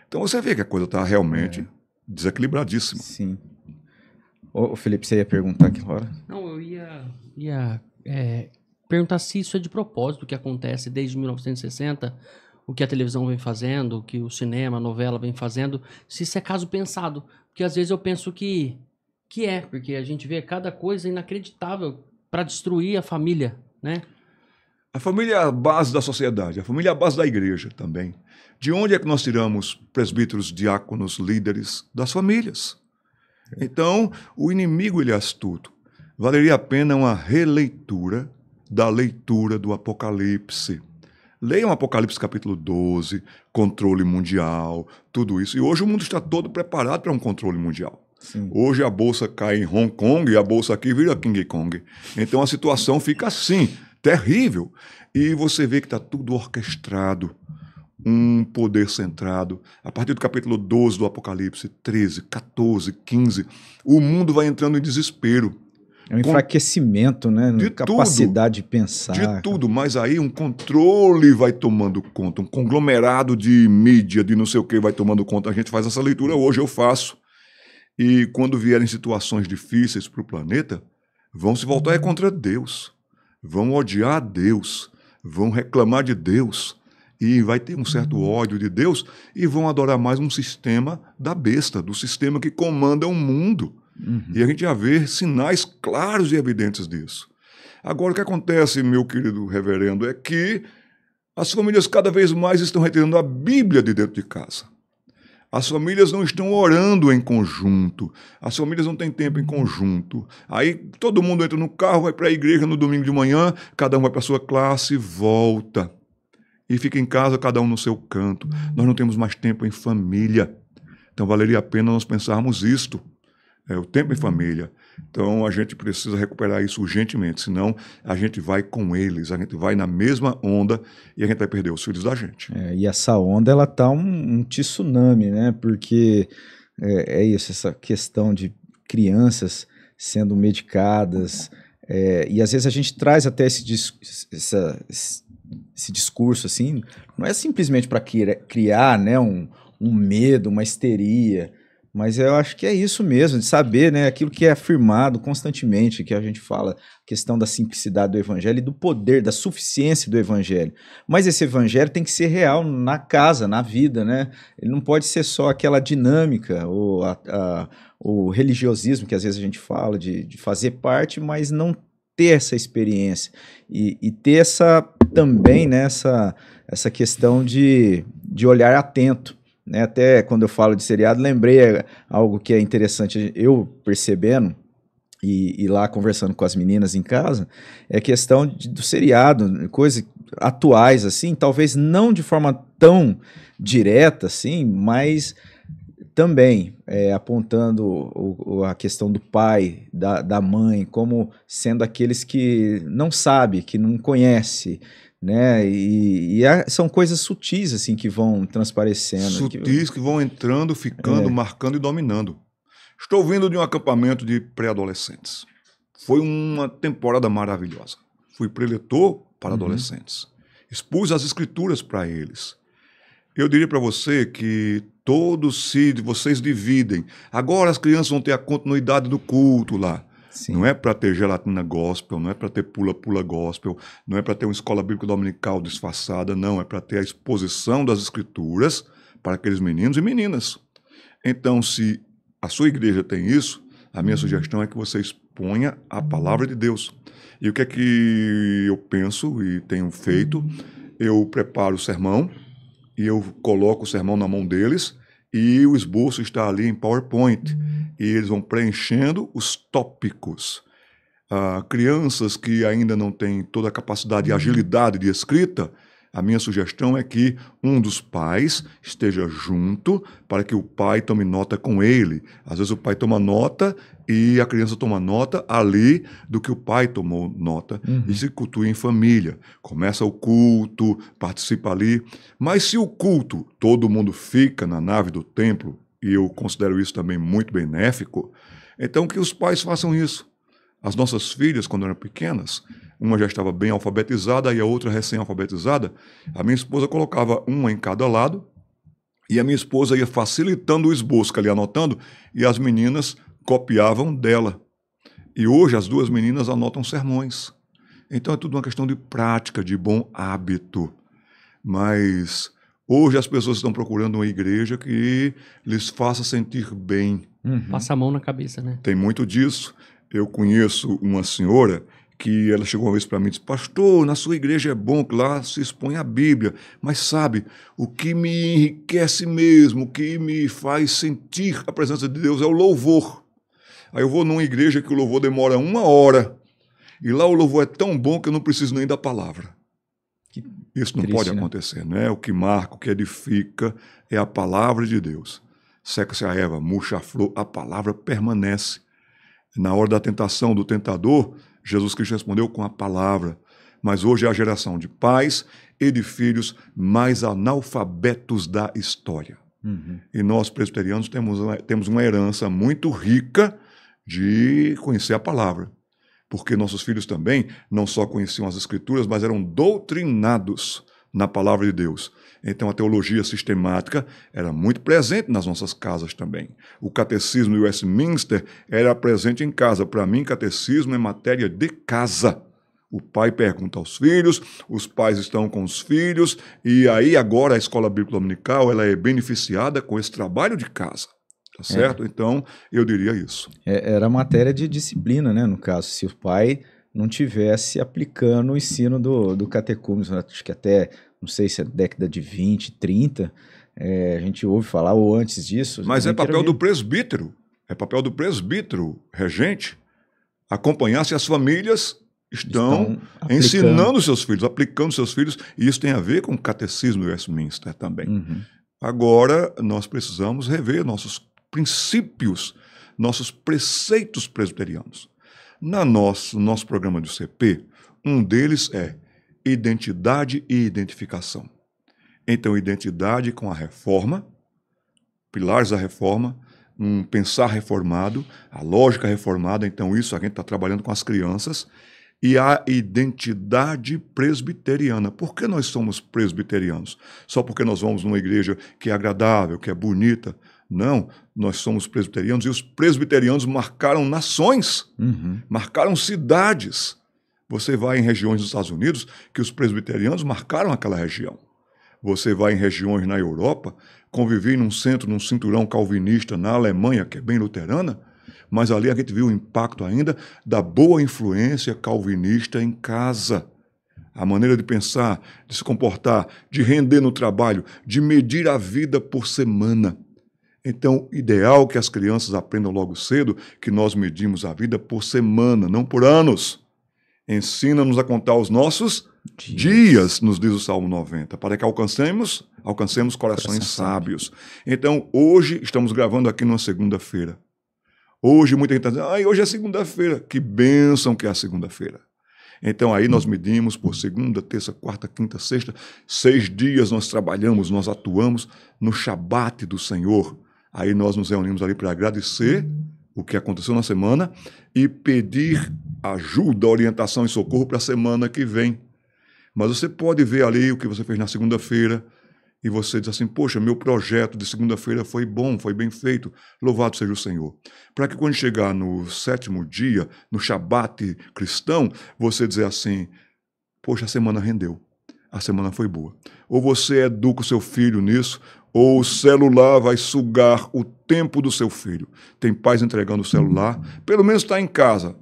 Então você vê que a coisa está realmente desequilibradíssima. Sim. Ô, Felipe, você ia perguntar aqui agora? Não, eu ia perguntar se isso é de propósito, o que acontece desde 1960, o que a televisão vem fazendo, o que o cinema, a novela vem fazendo, se isso é caso pensado. Porque às vezes eu penso que porque a gente vê cada coisa inacreditável para destruir a família, né? A família é a base da sociedade, a família é a base da igreja também. De onde é que nós tiramos presbíteros, diáconos, líderes? Das famílias. Então, o inimigo ele é astuto. Valeria a pena uma releitura da leitura do Apocalipse. Leiam Apocalipse capítulo 12, controle mundial, tudo isso. E hoje o mundo está todo preparado para um controle mundial. Sim. Hoje a bolsa cai em Hong Kong e a bolsa aqui vira King Kong. Então a situação fica assim, terrível. E você vê que está tudo orquestrado, um poder centrado. A partir do capítulo 12 do Apocalipse, 13, 14, 15, o mundo vai entrando em desespero. É um enfraquecimento, né? De capacidade de pensar. De tudo, mas aí um controle vai tomando conta, um conglomerado de mídia, de não sei o que vai tomando conta. A gente faz essa leitura hoje, eu faço. E quando vierem situações difíceis para o planeta, vão se voltar contra Deus, vão odiar Deus, vão reclamar de Deus, e vai ter um certo ódio de Deus, e vão adorar mais um sistema da besta, do sistema que comanda o mundo. E a gente já vê sinais claros e evidentes disso. Agora, o que acontece, meu querido reverendo, é que as famílias cada vez mais estão retirando a Bíblia de dentro de casa. As famílias não estão orando em conjunto, as famílias não têm tempo em conjunto. Aí todo mundo entra no carro, vai para a igreja no domingo de manhã, cada um vai para a sua classe e volta. E fica em casa, cada um no seu canto. Nós não temos mais tempo em família. Então valeria a pena nós pensarmos isto. O tempo em família. Então a gente precisa recuperar isso urgentemente, senão a gente vai com eles, a gente vai na mesma onda e a gente vai perder os filhos da gente. E essa onda, ela tá um tsunami, né? Porque é isso, essa questão de crianças sendo medicadas, e às vezes a gente traz até esse discurso assim, não é simplesmente para criar, né, um medo, uma histeria, mas eu acho que é isso mesmo, de saber, né, aquilo que é afirmado constantemente, que a gente fala, a questão da simplicidade do evangelho e do poder, da suficiência do evangelho. Mas esse evangelho tem que ser real na casa, na vida, né? Ele não pode ser só aquela dinâmica, ou o religiosismo que às vezes a gente fala, de fazer parte, mas não ter essa experiência. E ter também, né, essa questão de olhar atento. Né, até quando eu falo de seriado, lembrei algo que é interessante, eu percebendo, e lá conversando com as meninas em casa, é a questão do seriado, coisas atuais, assim, talvez não de forma tão direta, assim, mas também apontando a questão do pai, da mãe, como sendo aqueles que não sabe, que não conhece, né? São coisas sutis assim que vão transparecendo. Sutis que vão entrando, ficando, marcando e dominando. Estou vindo de um acampamento de pré-adolescentes. Foi uma temporada maravilhosa. Fui preletor para adolescentes. Expus as escrituras para eles. Eu diria para você que vocês dividem. Agora as crianças vão ter a continuidade do culto lá. Sim. Não é para ter gelatina gospel, não é para ter pula-pula gospel, não é para ter uma escola bíblica dominical disfarçada, não, é para ter a exposição das escrituras para aqueles meninos e meninas. Então, se a sua igreja tem isso, a minha sugestão é que você exponha a palavra de Deus. E o que é que eu penso e tenho feito? Eu preparo o sermão e eu coloco o sermão na mão deles e o esboço está ali em PowerPoint. E eles vão preenchendo os tópicos. Crianças que ainda não têm toda a capacidade e agilidade de escrita, A minha sugestão é que um dos pais esteja junto para que o pai tome nota com ele. Às vezes o pai toma nota e a criança toma nota ali do que o pai tomou nota e se cultua em família. Começa o culto, participa ali. Mas se o culto, todo mundo fica na nave do templo, e eu considero isso também muito benéfico, então que os pais façam isso. As nossas filhas, quando eram pequenas, uma já estava bem alfabetizada e a outra recém-alfabetizada, a minha esposa colocava uma em cada lado e a minha esposa ia facilitando o esboço, ali anotando, e as meninas copiavam dela. E hoje as duas meninas anotam sermões. Então é tudo uma questão de prática, de bom hábito. Mas hoje as pessoas estão procurando uma igreja que lhes faça sentir bem. Passa a mão na cabeça, né? Tem muito disso. Eu conheço uma senhora que ela chegou uma vez para mim e disse: pastor, na sua igreja é bom que lá se expõe a Bíblia, mas sabe, o que me enriquece mesmo, o que me faz sentir a presença de Deus é o louvor. Aí eu vou numa igreja que o louvor demora 1 hora, e lá o louvor é tão bom que eu não preciso nem da palavra. Isso não pode acontecer, né? O que marca, o que edifica é a palavra de Deus. Seca-se a erva, murcha a flor, a palavra permanece. Na hora da tentação do tentador, Jesus Cristo respondeu com a palavra. Mas hoje é a geração de pais e de filhos mais analfabetos da história. E nós, presbiterianos, temos uma herança muito rica de conhecer a palavra. Porque nossos filhos também não só conheciam as Escrituras, mas eram doutrinados na palavra de Deus. Então a teologia sistemática era muito presente nas nossas casas também. O catecismo de Westminster era presente em casa. Para mim, catecismo é matéria de casa. O pai pergunta aos filhos, os pais estão com os filhos, e aí agora a escola bíblica dominical ela é beneficiada com esse trabalho de casa. Tá certo? Então, eu diria isso. Era matéria de disciplina, né? No caso, se o pai não tivesse aplicando o ensino do catecúmeno, acho que até, não sei se é década de 20, 30, a gente ouve falar, ou antes disso. Mas é papel do presbítero, regente, acompanhar se as famílias estão ensinando seus filhos, aplicando seus filhos, e isso tem a ver com o catecismo do Westminster também. Agora, nós precisamos rever nossos princípios, nossos preceitos presbiterianos. No nosso programa do CP, um deles é identidade e identificação. Então, identidade com a reforma, pilares da reforma, um pensar reformado, a lógica reformada, então isso a gente está trabalhando com as crianças, e a identidade presbiteriana. Por que nós somos presbiterianos? Só porque nós vamos numa igreja que é agradável, que é bonita? Não, nós somos presbiterianos e os presbiterianos marcaram nações, marcaram cidades. Você vai em regiões dos Estados Unidos que os presbiterianos marcaram aquela região. Você vai em regiões na Europa, convivi num centro, num cinturão calvinista na Alemanha, que é bem luterana, mas ali a gente viu o impacto ainda da boa influência calvinista em casa. A maneira de pensar, de se comportar, de render no trabalho, de medir a vida por semana. Então, ideal que as crianças aprendam logo cedo que nós medimos a vida por semana, não por anos. Ensina-nos a contar os nossos dias, nos diz o Salmo 90, para que alcancemos corações sábios. Então, hoje estamos gravando aqui numa segunda-feira. Hoje muita gente está dizendo, hoje é segunda-feira. Que bênção que é a segunda-feira. Então aí nós medimos por segunda, terça, quarta, quinta, sexta, 6 dias nós trabalhamos, nós atuamos no Shabat do Senhor. Aí nós nos reunimos ali para agradecer o que aconteceu na semana e pedir ajuda, orientação e socorro para a semana que vem. Mas você pode ver ali o que você fez na segunda-feira e você diz assim, poxa, meu projeto de segunda-feira foi bom, foi bem feito, louvado seja o Senhor. Para que quando chegar no 7º dia, no Shabat cristão, você dizer assim, poxa, a semana rendeu, a semana foi boa. Ou você educa o seu filho nisso, ou o celular vai sugar o tempo do seu filho. Tem pais entregando o celular, pelo menos está em casa,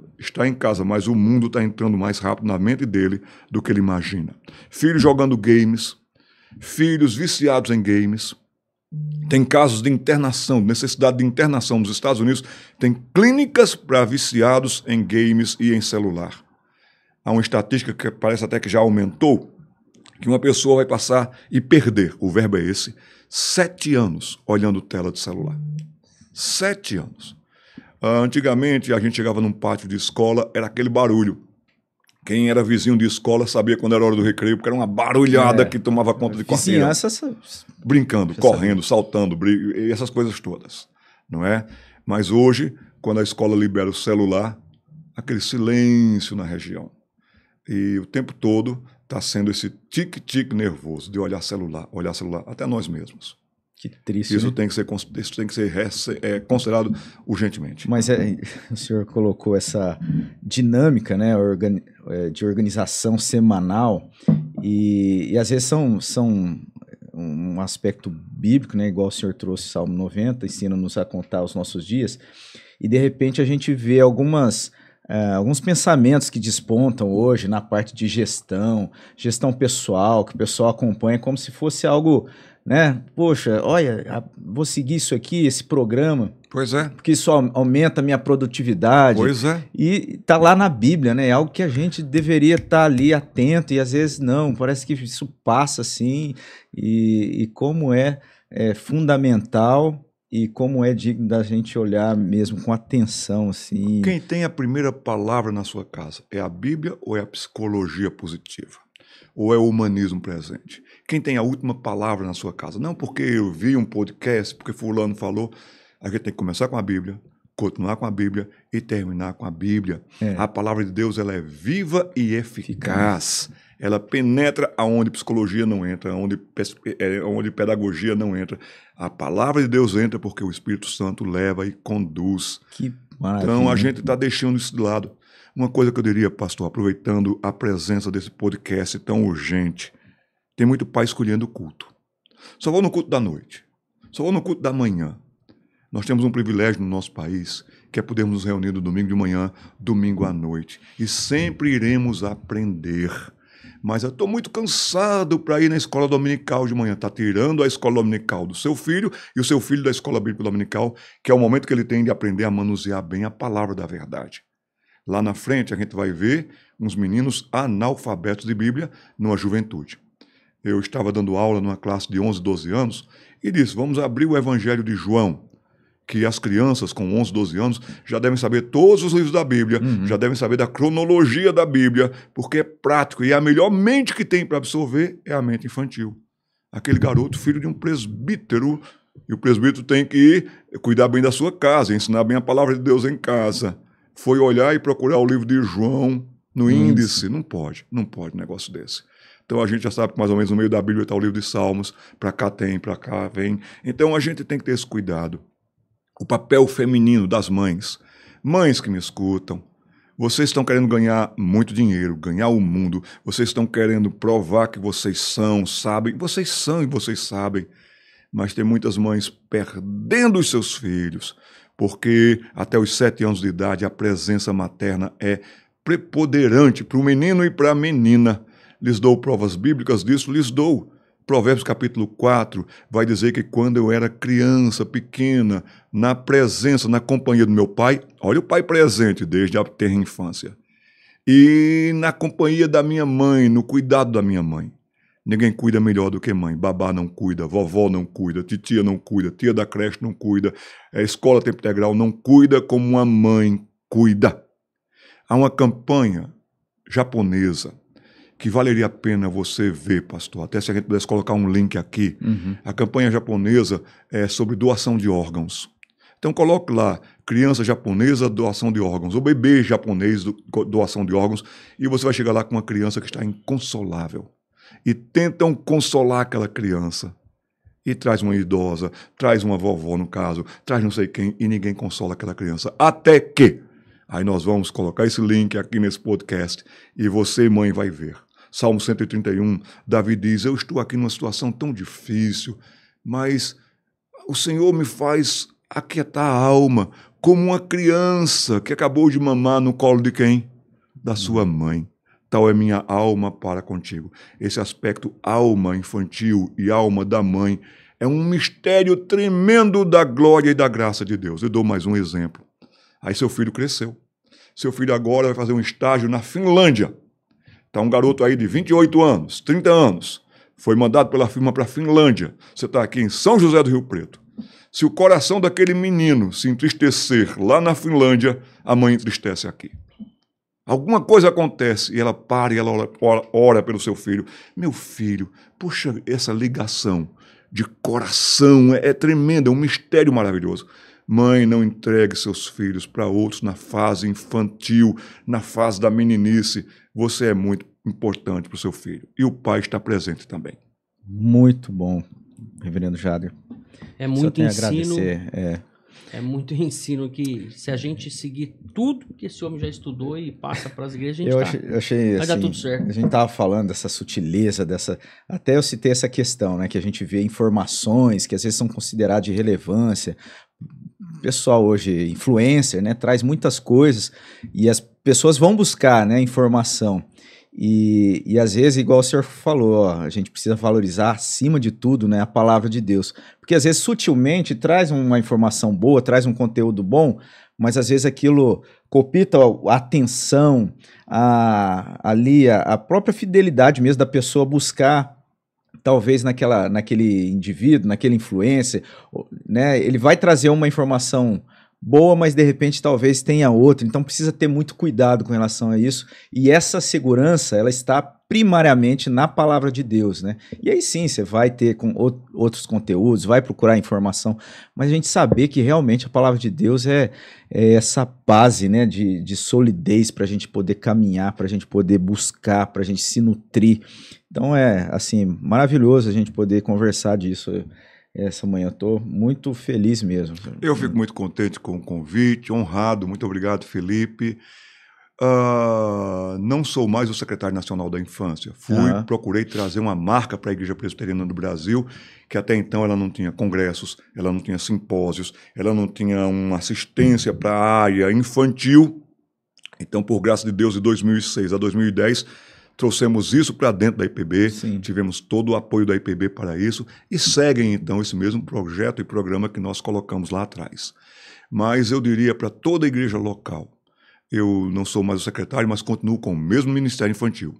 mas o mundo está entrando mais rápido na mente dele do que ele imagina. Filho jogando games, filhos viciados em games. Tem casos de internação, necessidade de internação nos Estados Unidos. Tem clínicas para viciados em games e em celular. Há uma estatística que parece até que já aumentou, que uma pessoa vai passar e perder, o verbo é esse, 7 anos olhando tela de celular. 7 anos. Antigamente, a gente chegava num pátio de escola, era aquele barulho. Quem era vizinho de escola sabia quando era hora do recreio, porque era uma barulhada que tomava conta de quarteirão. Brincando, correndo, saltando, e essas coisas todas, não é? Mas hoje, quando a escola libera o celular, aquele silêncio na região. E o tempo todo está sendo esse tique-tique nervoso de olhar celular, até nós mesmos. Que triste. Isso, né? tem que ser considerado urgentemente. Mas o senhor colocou essa dinâmica, né, de organização semanal e às vezes são um aspecto bíblico, né, igual o senhor trouxe Salmo 90, ensina-nos a contar os nossos dias, e de repente a gente vê alguns pensamentos que despontam hoje na parte de gestão pessoal, que o pessoal acompanha como se fosse algo, né? Poxa, olha, vou seguir isso aqui, esse programa. Pois é. Porque isso aumenta a minha produtividade. Pois é. E tá lá na Bíblia, né? É algo que a gente deveria estar ali atento e às vezes não. Parece que isso passa assim. E como é fundamental e como é digno da gente olhar mesmo com atenção, assim. Quem tem a primeira palavra na sua casa é a Bíblia ou é a psicologia positiva? Ou é o humanismo presente? Quem tem a última palavra na sua casa? Não porque eu vi um podcast, porque fulano falou. A gente tem que começar com a Bíblia, continuar com a Bíblia e terminar com a Bíblia. A palavra de Deus, ela é viva e eficaz. Ela penetra aonde psicologia não entra, onde pedagogia não entra. A palavra de Deus entra porque o Espírito Santo leva e conduz. Que maravilha. Então a gente está deixando isso de lado. Uma coisa que eu diria, pastor, aproveitando a presença desse podcast tão urgente, tem muito pai escolhendo o culto. Só vou no culto da noite, só vou no culto da manhã. Nós temos um privilégio no nosso país, que é podermos nos reunir no domingo de manhã, domingo à noite. E sempre iremos aprender. Mas eu estou muito cansado para ir na escola dominical de manhã. Está tirando a escola dominical do seu filho e o seu filho da escola bíblica dominical, que é o momento que ele tem de aprender a manusear bem a palavra da verdade. Lá na frente a gente vai ver uns meninos analfabetos de Bíblia numa juventude. Eu estava dando aula numa classe de 11, 12 anos e disse, vamos abrir o Evangelho de João, que as crianças com 11, 12 anos já devem saber todos os livros da Bíblia, já devem saber da cronologia da Bíblia, porque é prático e a melhor mente que tem para absorver é a mente infantil. Aquele garoto, filho de um presbítero, e o presbítero tem que cuidar bem da sua casa, ensinar bem a palavra de Deus em casa. Foi olhar e procurar o livro de João no índice. Não pode um negócio desse. Então a gente já sabe que mais ou menos no meio da Bíblia está o livro de Salmos, para cá tem, para cá vem. Então a gente tem que ter esse cuidado. O papel feminino das mães. Mães que me escutam, vocês estão querendo ganhar muito dinheiro, ganhar o mundo, vocês estão querendo provar que vocês sabem, vocês são e vocês sabem, mas tem muitas mães perdendo os seus filhos, porque até os 7 anos de idade a presença materna é preponderante para o menino e para a menina. Lhes dou provas bíblicas disso, lhes dou. Provérbios capítulo 4 vai dizer que quando eu era criança, pequena, na presença, na companhia do meu pai, olha o pai presente desde a terra infância, e na companhia da minha mãe, no cuidado da minha mãe. Ninguém cuida melhor do que mãe. Babá não cuida, vovó não cuida, titia não cuida, tia da creche não cuida, a escola tempo integral não cuida como uma mãe cuida. Há uma campanha japonesa que valeria a pena você ver, pastor, até se a gente pudesse colocar um link aqui. A campanha japonesa é sobre doação de órgãos. Então coloque lá, criança japonesa, doação de órgãos, ou bebê japonês, doação de órgãos, e você vai chegar lá com uma criança que está inconsolável. E tentam consolar aquela criança. E traz uma idosa, traz uma vovó no caso, traz não sei quem, e ninguém consola aquela criança. Até que, aí nós vamos colocar esse link aqui nesse podcast, e você, mãe, vai ver. Salmo 131, Davi diz, eu estou aqui numa situação tão difícil, mas o Senhor me faz aquietar a alma, como uma criança que acabou de mamar no colo de quem? Da sua mãe. Tal é minha alma para contigo. Esse aspecto alma infantil e alma da mãe é um mistério tremendo da glória e da graça de Deus. Eu dou mais um exemplo. Aí seu filho cresceu. Seu filho agora vai fazer um estágio na Finlândia. Está um garoto aí de 28 anos, 30 anos, foi mandado pela firma para a Finlândia. Você está aqui em São José do Rio Preto. Se o coração daquele menino se entristecer lá na Finlândia, a mãe entristece aqui. Alguma coisa acontece e ela para e ela ora pelo seu filho. Meu filho, puxa, essa ligação de coração é tremenda, é um mistério maravilhoso. Mãe, não entregue seus filhos para outros na fase infantil, na fase da meninice. Você é muito importante para o seu filho. E o pai está presente também. Muito bom, reverendo Jader. É muito ensino. Agradecer. É muito ensino que, se a gente seguir tudo que esse homem já estudou e passa para as igrejas, a gente eu achei vai assim, dar tudo certo. A gente estava falando dessa sutileza, até eu citei essa questão, né, que a gente vê informações que às vezes são consideradas de relevância. O pessoal hoje, influencer, né, traz muitas coisas e as pessoas vão buscar, né, informação. E às vezes, igual o senhor falou, ó, a gente precisa valorizar acima de tudo, né, a palavra de Deus. Porque às vezes sutilmente traz uma informação boa, traz um conteúdo bom, mas às vezes aquilo copita a atenção, a própria fidelidade mesmo da pessoa buscar, talvez naquele indivíduo, naquele influencer, né, ele vai trazer uma informação boa, mas de repente talvez tenha outra, então precisa ter muito cuidado com relação a isso, e essa segurança, ela está primariamente na palavra de Deus, né? E aí sim, você vai ter com outros conteúdos, vai procurar informação, mas a gente saber que realmente a palavra de Deus é essa base, né, de solidez para a gente poder caminhar, para a gente poder buscar, para a gente se nutrir. Então é, assim, maravilhoso a gente poder conversar disso essa manhã. Eu estou muito feliz mesmo. Eu fico muito contente com o convite, honrado. Muito obrigado, Felipe. Não sou mais o secretário nacional da infância. Procurei trazer uma marca para a Igreja Presbiteriana do Brasil, que até então ela não tinha congressos, ela não tinha simpósios, ela não tinha uma assistência para a área infantil. Então, por graça de Deus, de 2006 a 2010, trouxemos isso para dentro da IPB, Sim. Tivemos todo o apoio da IPB para isso e seguem, então, esse mesmo projeto e programa que nós colocamos lá atrás. Mas eu diria para toda a igreja local, eu não sou mais o secretário, mas continuo com o mesmo Ministério Infantil.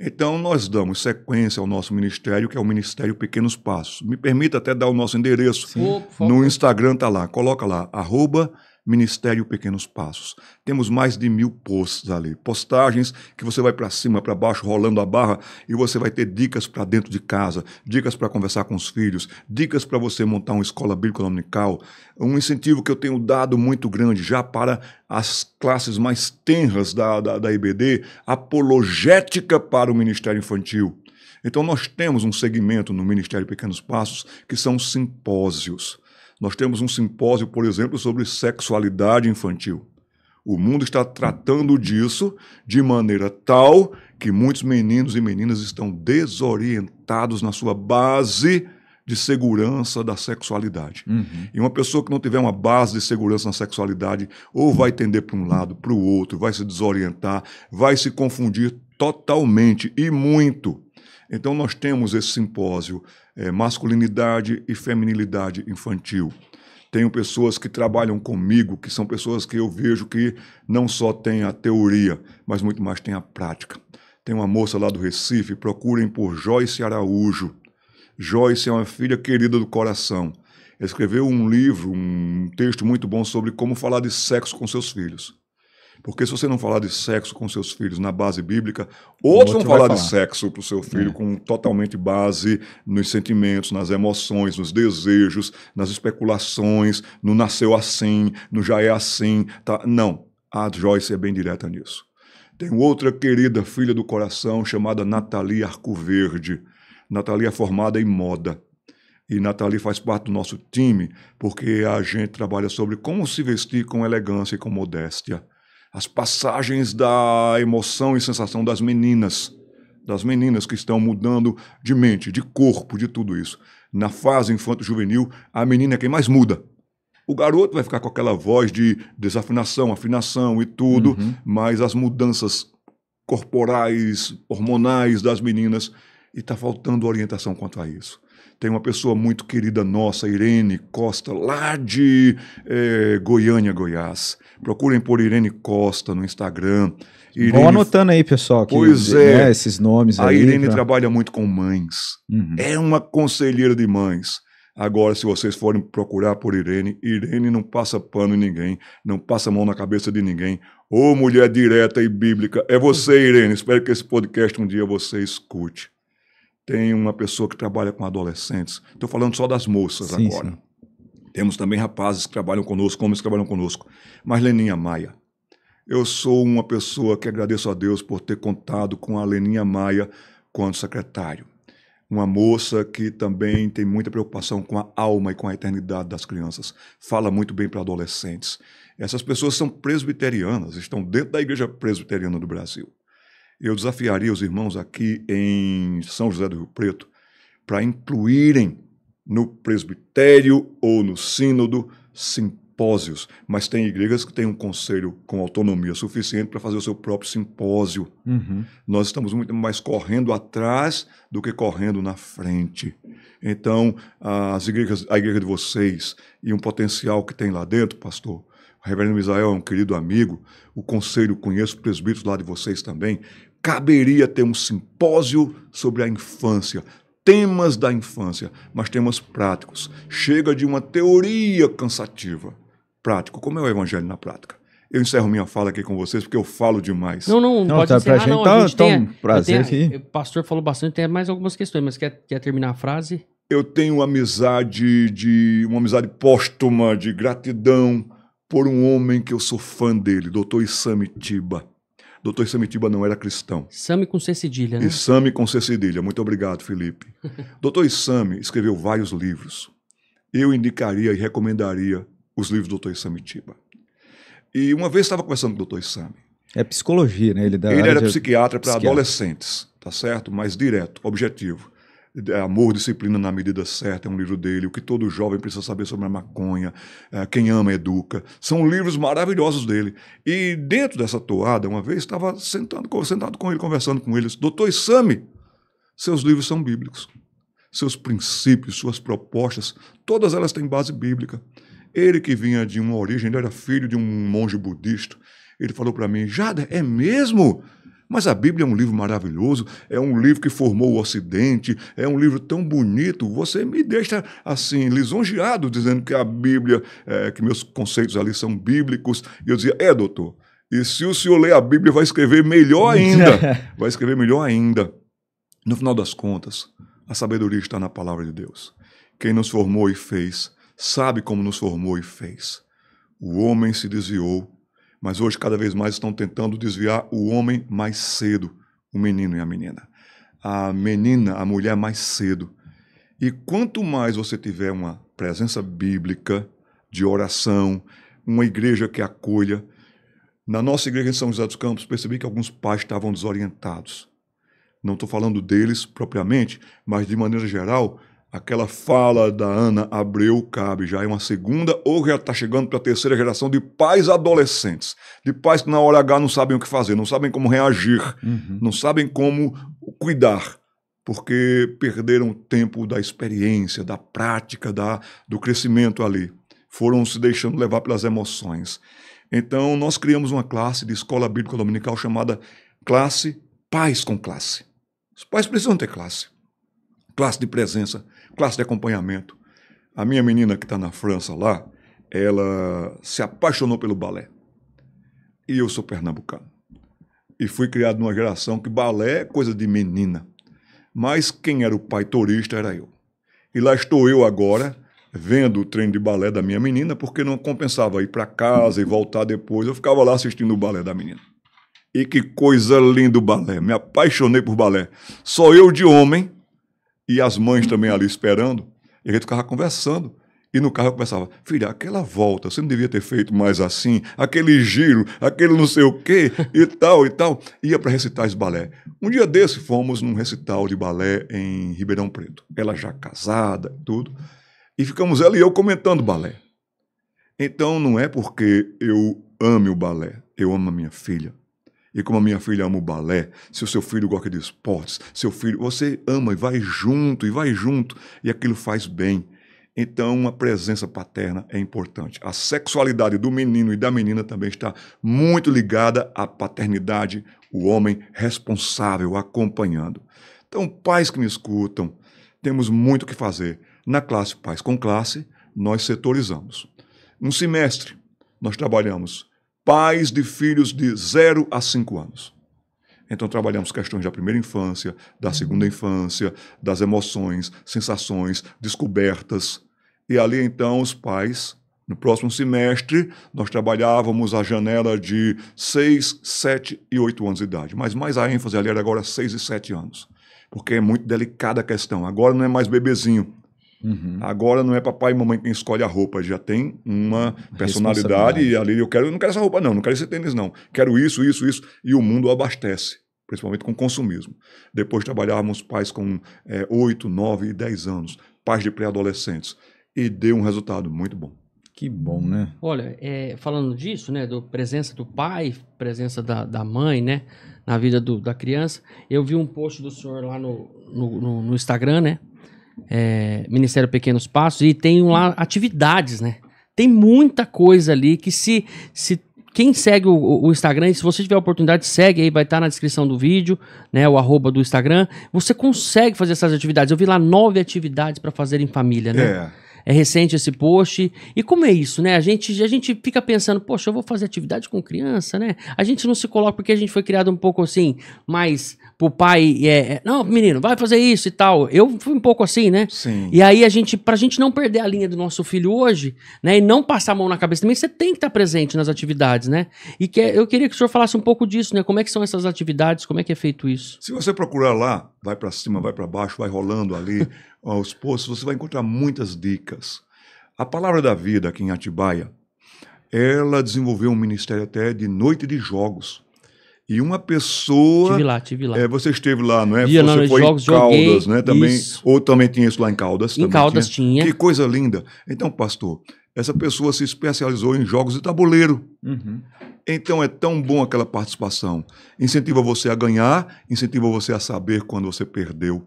Então, nós damos sequência ao nosso ministério, que é o Ministério Pequenos Passos. Me permita até dar o nosso endereço. Sim. No Instagram está lá, coloca lá, @Ministério Pequenos Passos. Temos mais de 1000 posts ali, postagens que você vai para cima, para baixo, rolando a barra, e você vai ter dicas para dentro de casa, dicas para conversar com os filhos, dicas para você montar uma escola bíblica dominical, um incentivo que eu tenho dado muito grande já para as classes mais tenras da IBD, apologética para o Ministério Infantil. Então nós temos um segmento no Ministério Pequenos Passos que são simpósios. Nós temos um simpósio, por exemplo, sobre sexualidade infantil. O mundo está tratando disso de maneira tal que muitos meninos e meninas estão desorientados na sua base de segurança da sexualidade. E uma pessoa que não tiver uma base de segurança na sexualidade ou vai tender para um lado, para o outro, vai se desorientar, vai se confundir totalmente e muito. Então nós temos esse simpósio, masculinidade e feminilidade infantil. Tenho pessoas que trabalham comigo, que são pessoas que eu vejo que não só têm a teoria, mas muito mais têm a prática. Tem uma moça lá do Recife, procurem por Joyce Araújo. Joyce é uma filha querida do coração. Ela escreveu um livro, um texto muito bom sobre como falar de sexo com seus filhos. Porque se você não falar de sexo com seus filhos na base bíblica, outros vão falar de sexo para o seu filho com totalmente base nos sentimentos, nas emoções, nos desejos, nas especulações, no nasceu assim, no já é assim. Tá? Não, a Joyce é bem direta nisso. Tem outra querida filha do coração chamada Nathalie Arcoverde. Nathalie é formada em moda. E Nathalie faz parte do nosso time porque a gente trabalha sobre como se vestir com elegância e com modéstia. As passagens da emoção e sensação das meninas que estão mudando de mente, de corpo, de tudo isso. Na fase infanto-juvenil, a menina é quem mais muda. O garoto vai ficar com aquela voz de desafinação, afinação e tudo, mas as mudanças corporais, hormonais das meninas, e está faltando orientação quanto a isso. Tem uma pessoa muito querida nossa, Irene Costa, lá de Goiânia, Goiás. Procurem por Irene Costa no Instagram. Vão anotando aí, pessoal, que, né, esses nomes aí. A Irene trabalha muito com mães. É uma conselheira de mães. Agora, se vocês forem procurar por Irene, Irene não passa pano em ninguém, não passa mão na cabeça de ninguém. Ô, mulher direta e bíblica, é você, Irene. Espero que esse podcast um dia você escute. Tem uma pessoa que trabalha com adolescentes. Estou falando só das moças agora. Sim. Temos também rapazes que trabalham conosco, homens que trabalham conosco. Mas Leninha Maia. Eu sou uma pessoa que agradeço a Deus por ter contado com a Leninha Maia quando secretário. Uma moça que também tem muita preocupação com a alma e com a eternidade das crianças. Fala muito bem para adolescentes. Essas pessoas são presbiterianas, estão dentro da Igreja Presbiteriana do Brasil. Eu desafiaria os irmãos aqui em São José do Rio Preto para incluírem no presbitério ou no sínodo simpósios, mas tem igrejas que têm um conselho com autonomia suficiente para fazer o seu próprio simpósio. Nós estamos muito mais correndo atrás do que correndo na frente. Então, a igreja de vocês e um potencial que tem lá dentro, pastor, o reverendo Misael é um querido amigo, o conselho, conheço presbíteros lá de vocês também, caberia ter um simpósio sobre a infância, temas da infância, mas temas práticos. Chega de uma teoria cansativa. Prático, como é o evangelho na prática? Eu encerro minha fala aqui com vocês, porque eu falo demais. Não, pode tá, encerrar, não. A gente tem prazer aqui. O pastor falou bastante, tem mais algumas questões, mas quer terminar a frase? Eu tenho uma amizade póstuma, de gratidão por um homem que eu sou fã dele, Dr. Issami Tiba. Dr. Issami Tiba não era cristão. Issami com C cedilha, né? Issami com C cedilha. Muito obrigado, Felipe. Dr. Issami escreveu vários livros. Eu indicaria e recomendaria os livros do Dr. Issami Tiba. E uma vez estava conversando com o Dr. Issami. É psicologia, né? Ele era psiquiatra para adolescentes, tá certo? Mais direto, objetivo. Amor, Disciplina na Medida Certa é um livro dele. O que todo jovem precisa saber sobre a maconha. Quem ama, educa. São livros maravilhosos dele. E dentro dessa toada, uma vez, estava sentado com ele, conversando com ele. Doutor Issami, seus livros são bíblicos. Seus princípios, suas propostas, todas elas têm base bíblica. Ele que vinha de uma origem, ele era filho de um monge budista. Ele falou para mim, Jader, é mesmo? Mas a Bíblia é um livro maravilhoso, é um livro que formou o Ocidente, é um livro tão bonito, você me deixa assim, lisonjeado, dizendo que a Bíblia, que meus conceitos ali são bíblicos. E eu dizia, doutor, e se o senhor ler a Bíblia, vai escrever melhor ainda. Vai escrever melhor ainda. No final das contas, a sabedoria está na palavra de Deus. Quem nos formou e fez, sabe como nos formou e fez. O homem se desviou, mas hoje cada vez mais estão tentando desviar o homem mais cedo, o menino e a menina. A menina, a mulher mais cedo. E quanto mais você tiver uma presença bíblica, de oração, uma igreja que acolha. Na nossa igreja em São José dos Campos, percebi que alguns pais estavam desorientados. Não estou falando deles propriamente, mas de maneira geral, aquela fala da Ana Abreu cabe, já é uma segunda ou já está chegando para a terceira geração de pais adolescentes, de pais que na hora H não sabem o que fazer, não sabem como reagir, não sabem como cuidar, porque perderam o tempo da experiência, da prática, do crescimento ali. Foram se deixando levar pelas emoções. Então, nós criamos uma classe de escola bíblica dominical chamada Classe Pais com Classe. Os pais precisam ter classe. Classe de presença, classe de acompanhamento. A minha menina que está na França lá, ela se apaixonou pelo balé. E eu sou pernambucano. E fui criado numa geração que balé é coisa de menina. Mas quem era o pai turista era eu. E lá estou eu agora, vendo o treino de balé da minha menina, porque não compensava ir para casa e voltar depois. Eu ficava lá assistindo o balé da menina. E que coisa linda o balé. Me apaixonei por balé. Só eu de homem, e as mães também ali esperando, e a gente ficava conversando. E no carro eu conversava, filha, aquela volta, você não devia ter feito mais assim, aquele giro, aquele não sei o quê, e tal, e tal. Ia para recitais de balé. Um dia desse fomos num recital de balé em Ribeirão Preto. Ela já casada, tudo. E ficamos ela e eu comentando balé. Então não é porque eu ame o balé, eu amo a minha filha. E como a minha filha ama o balé, se o seu filho gosta de esportes, seu filho, você ama e vai junto, e aquilo faz bem. Então, a presença paterna é importante. A sexualidade do menino e da menina também está muito ligada à paternidade, o homem responsável, acompanhando. Então, pais que me escutam, temos muito o que fazer. Na classe Pais com Classe, nós setorizamos. Um semestre, nós trabalhamos pais de filhos de 0 a 5 anos. Então, trabalhamos questões da primeira infância, da segunda infância, das emoções, sensações, descobertas. E ali, então, os pais, no próximo semestre, nós trabalhávamos a janela de 6, 7 e 8 anos de idade. Mas mais a ênfase ali era agora 6 e 7 anos. Porque é muito delicada a questão. Agora não é mais bebezinho. Agora não é papai e mamãe quem escolhe a roupa, já tem uma personalidade e ali eu não quero essa roupa não quero esse tênis não, quero isso, e o mundo abastece, principalmente com consumismo. Depois trabalhávamos pais com 8, 9 e 10 anos, pais de pré-adolescentes, e deu um resultado muito bom. Que bom, né? Olha, falando disso, né, presença do pai, presença da mãe, né, na vida da criança, eu vi um post do senhor lá no Instagram, né, Ministério Pequenos Passos, e tem lá atividades, né? Tem muita coisa ali que se quem segue o Instagram, e se você tiver a oportunidade, segue aí, vai estar na descrição do vídeo, né? O @ do Instagram. Você consegue fazer essas atividades. Eu vi lá 9 atividades para fazer em família, né? É recente esse post. E como é isso, né? A gente fica pensando, poxa, eu vou fazer atividade com criança, né? A gente não se coloca porque a gente foi criado um pouco assim, mais pro pai, não, menino, vai fazer isso e tal. Eu fui um pouco assim, né? Sim. E aí pra gente não perder a linha do nosso filho hoje, né? E não passar a mão na cabeça também, você tem que estar presente nas atividades, né? E eu queria que o senhor falasse um pouco disso, né? Como é que são essas atividades, como é que é feito isso? Se você procurar lá, vai para cima, vai para baixo, vai rolando ali aos posts, você vai encontrar muitas dicas. A Palavra da Vida aqui em Atibaia, ela desenvolveu um ministério até de noite de jogos. E uma pessoa... Tive lá. Você esteve lá, não é? Dia, você foi jogos, em Caldas, joguei, né? Também, isso. ou também tinha isso lá em Caldas? Em Caldas tinha. Que coisa linda. Então, pastor, essa pessoa se especializou em jogos de tabuleiro. Então é tão bom aquela participação. Incentiva você a ganhar, incentiva você a saber quando você perdeu.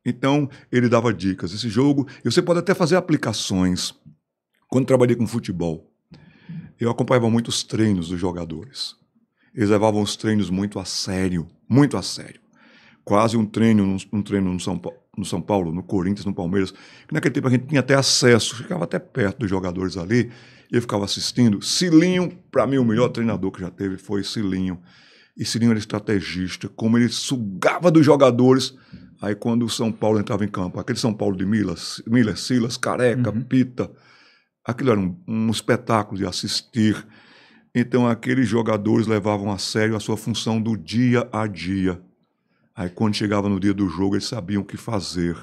Então, ele dava dicas. Esse jogo, e você pode até fazer aplicações. Quando trabalhei com futebol, eu acompanhava muito os treinos dos jogadores. Eles levavam os treinos muito a sério, muito a sério. Quase um treino no São Paulo, no Corinthians, no Palmeiras, que naquele tempo a gente tinha até acesso, ficava até perto dos jogadores ali, e eu ficava assistindo. Cilinho, para mim, o melhor treinador que já teve foi Cilinho. E Cilinho era estrategista, como ele sugava dos jogadores. Aí quando o São Paulo entrava em campo, aquele São Paulo de Miller, Silas, Careca, Pita, aquilo era um espetáculo de assistir. Então aqueles jogadores levavam a sério a sua função do dia a dia. Aí quando chegava no dia do jogo, eles sabiam o que fazer.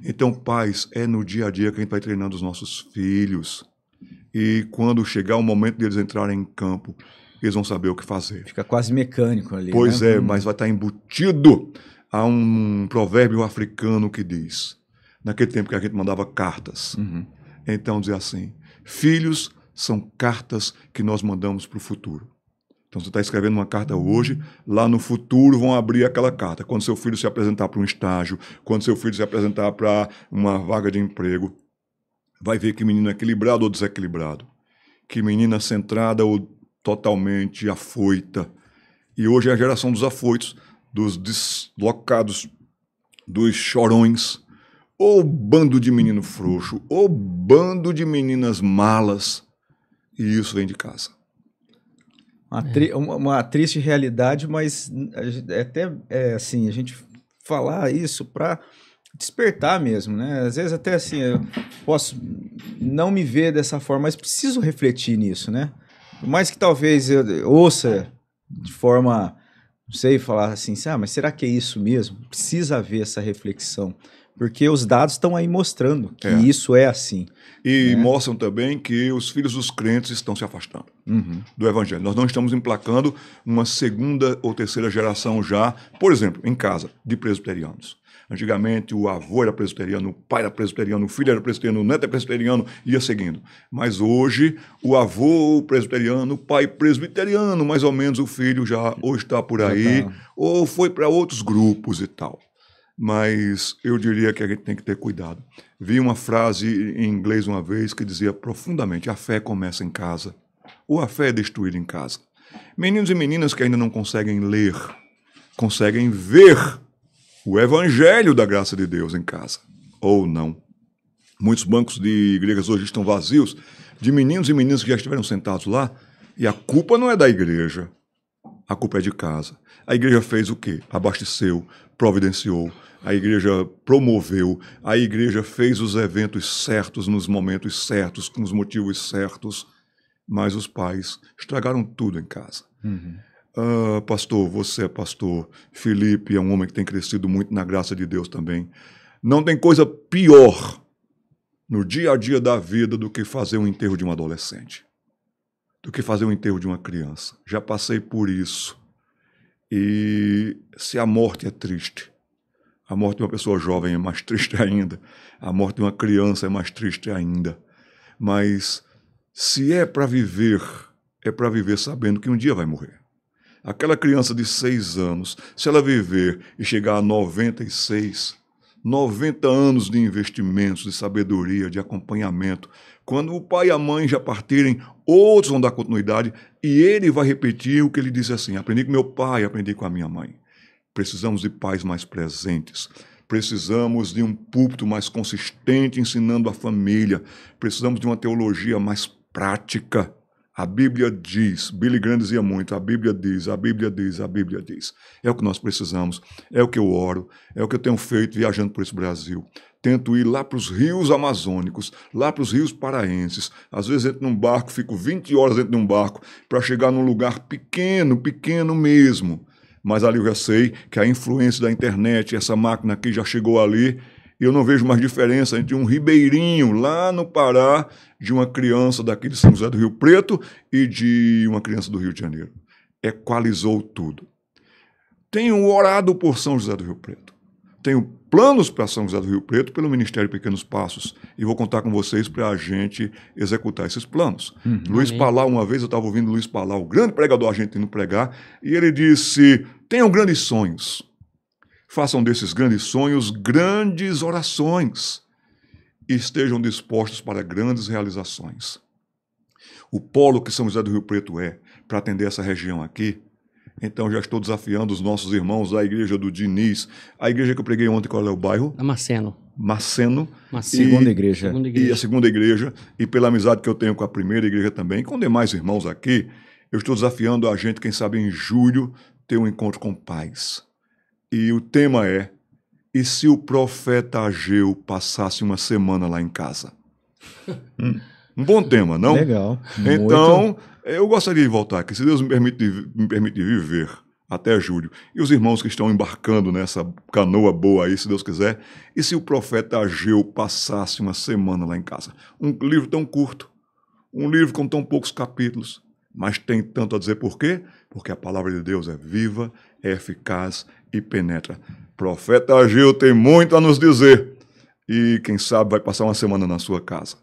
Então, pais, é no dia a dia que a gente vai treinando os nossos filhos. E quando chegar o momento de eles entrarem em campo, eles vão saber o que fazer. Fica quase mecânico ali. Pois né? Mas vai estar embutido. Há um provérbio africano que diz, naquele tempo que a gente mandava cartas, então dizia assim, filhos são cartas que nós mandamos para o futuro. Então você está escrevendo uma carta hoje, lá no futuro vão abrir aquela carta. Quando seu filho se apresentar para um estágio, quando seu filho se apresentar para uma vaga de emprego, vai ver que menino é equilibrado ou desequilibrado, que menina centrada ou totalmente afoita. E hoje é a geração dos afoitos, dos deslocados, dos chorões, ou bando de menino frouxo, ou bando de meninas malas, e isso vem de casa. Uma triste realidade, mas até assim, a gente falar isso para despertar mesmo, né? Às vezes até assim, eu posso não me ver dessa forma, mas preciso refletir nisso, né? Por mais que talvez eu ouça de forma... não sei, falar assim, mas será que é isso mesmo? Precisa haver essa reflexão. Porque os dados estão aí mostrando que isso é assim. E mostram também que os filhos dos crentes estão se afastando do evangelho. Nós não estamos emplacando uma segunda ou terceira geração já, por exemplo, em casa, de presbiterianos. Antigamente o avô era presbiteriano, o pai era presbiteriano, o filho era presbiteriano, o neto era presbiteriano, ia seguindo. Mas hoje o avô presbiteriano, o pai presbiteriano, mais ou menos o filho já ou está por aí, ou foi para outros grupos e tal. Mas eu diria que a gente tem que ter cuidado. Vi uma frase em inglês uma vez que dizia profundamente: a fé começa em casa, ou a fé é destruída em casa. Meninos e meninas que ainda não conseguem ler, conseguem ver o evangelho da graça de Deus em casa, ou não. Muitos bancos de igrejas hoje estão vazios, de meninos e meninas que já estiveram sentados lá, e a culpa não é da igreja, a culpa é de casa. A igreja fez o quê? Abasteceu, providenciou, a igreja promoveu, a igreja fez os eventos certos, nos momentos certos, com os motivos certos, mas os pais estragaram tudo em casa. Pastor, você é pastor, Felipe é um homem que tem crescido muito na graça de Deus também. Não tem coisa pior no dia a dia da vida do que fazer um enterro de um adolescente, do que fazer um enterro de uma criança. Já passei por isso. E se a morte é triste, a morte de uma pessoa jovem é mais triste ainda, a morte de uma criança é mais triste ainda. Mas se é para viver sabendo que um dia vai morrer. Aquela criança de 6 anos, se ela viver e chegar a 96, 90 anos de investimentos, de sabedoria, de acompanhamento, quando o pai e a mãe já partirem, outros vão dar continuidade e ele vai repetir o que ele disse assim: aprendi com meu pai, aprendi com a minha mãe. Precisamos de pais mais presentes, precisamos de um púlpito mais consistente ensinando a família, precisamos de uma teologia mais prática. A Bíblia diz, Billy Graham dizia muito, a Bíblia diz, a Bíblia diz, a Bíblia diz. É o que nós precisamos, é o que eu oro, é o que eu tenho feito viajando por esse Brasil. Tento ir lá para os rios amazônicos, lá para os rios paraenses. Às vezes entro num barco, fico 20 horas dentro de um barco para chegar num lugar pequeno, pequeno mesmo. Mas ali eu já sei que a influência da internet, essa máquina aqui já chegou ali, e eu não vejo mais diferença entre um ribeirinho lá no Pará, de uma criança daqui de São José do Rio Preto e de uma criança do Rio de Janeiro. Equalizou tudo. Tenho orado por São José do Rio Preto. Tenho planos para São José do Rio Preto pelo Ministério Pequenos Passos e vou contar com vocês para a gente executar esses planos. Luiz Palau, uma vez eu estava ouvindo Luiz Palau, o grande pregador argentino, pregar, e ele disse: tenham grandes sonhos. Façam desses grandes sonhos grandes orações e estejam dispostos para grandes realizações. O polo que São José do Rio Preto é para atender essa região aqui. Então já estou desafiando os nossos irmãos da igreja do Diniz, a igreja que eu preguei ontem, qual é o bairro? A Maceno. Segunda igreja. E a segunda igreja, e pela amizade que eu tenho com a primeira igreja também, com demais irmãos aqui, eu estou desafiando a gente, quem sabe em julho, ter um encontro com pais. E o tema é: e se o profeta Ageu passasse uma semana lá em casa? Um bom tema, não? Legal. Então, eu gostaria de voltar aqui, se Deus me permite viver até julho. E os irmãos que estão embarcando nessa canoa boa aí, se Deus quiser. E se o profeta Ageu passasse uma semana lá em casa? Um livro tão curto, um livro com tão poucos capítulos, mas tem tanto a dizer. Por quê? Porque a palavra de Deus é viva, é eficaz e penetra. Profeta Ageu tem muito a nos dizer. E quem sabe vai passar uma semana na sua casa.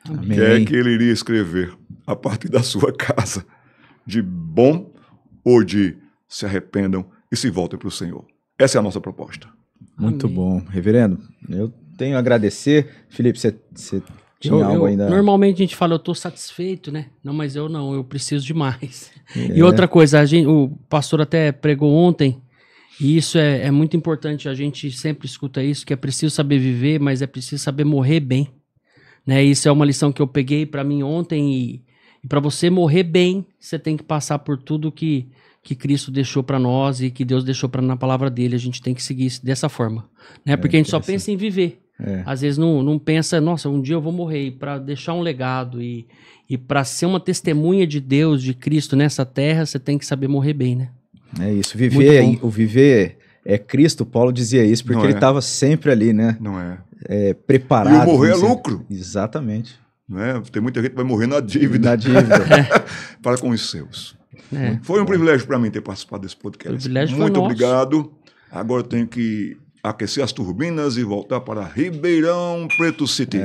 O que é que ele iria escrever a partir da sua casa? De bom ou de se arrependam e se voltem para o Senhor? Essa é a nossa proposta. Muito bom. Reverendo, eu tenho a agradecer. Felipe, você tinha algo ainda? Normalmente a gente fala, eu estou satisfeito, né? Não, mas eu não, eu preciso de mais. E outra coisa, o pastor até pregou ontem, e isso é muito importante, a gente sempre escuta isso, que é preciso saber viver, mas é preciso saber morrer bem. Né? Isso é uma lição que eu peguei para mim ontem, e para você morrer bem, você tem que passar por tudo que Cristo deixou para nós e que Deus deixou na palavra dele. A gente tem que seguir isso dessa forma. Né? Porque a gente só pensa em viver. Às vezes não pensa, nossa, um dia eu vou morrer. E para deixar um legado e para ser uma testemunha de Deus, de Cristo nessa terra, você tem que saber morrer bem, né? É isso. Viver é Cristo. Paulo dizia isso porque ele estava sempre ali, né? Não é. Preparado. E o morrer é lucro. Exatamente. Não é? Tem muita gente que vai morrer na dívida. Na dívida. Para com os seus. Foi um privilégio para mim ter participado desse podcast. Muito obrigado. Agora eu tenho que aquecer as turbinas e voltar para Ribeirão Preto City.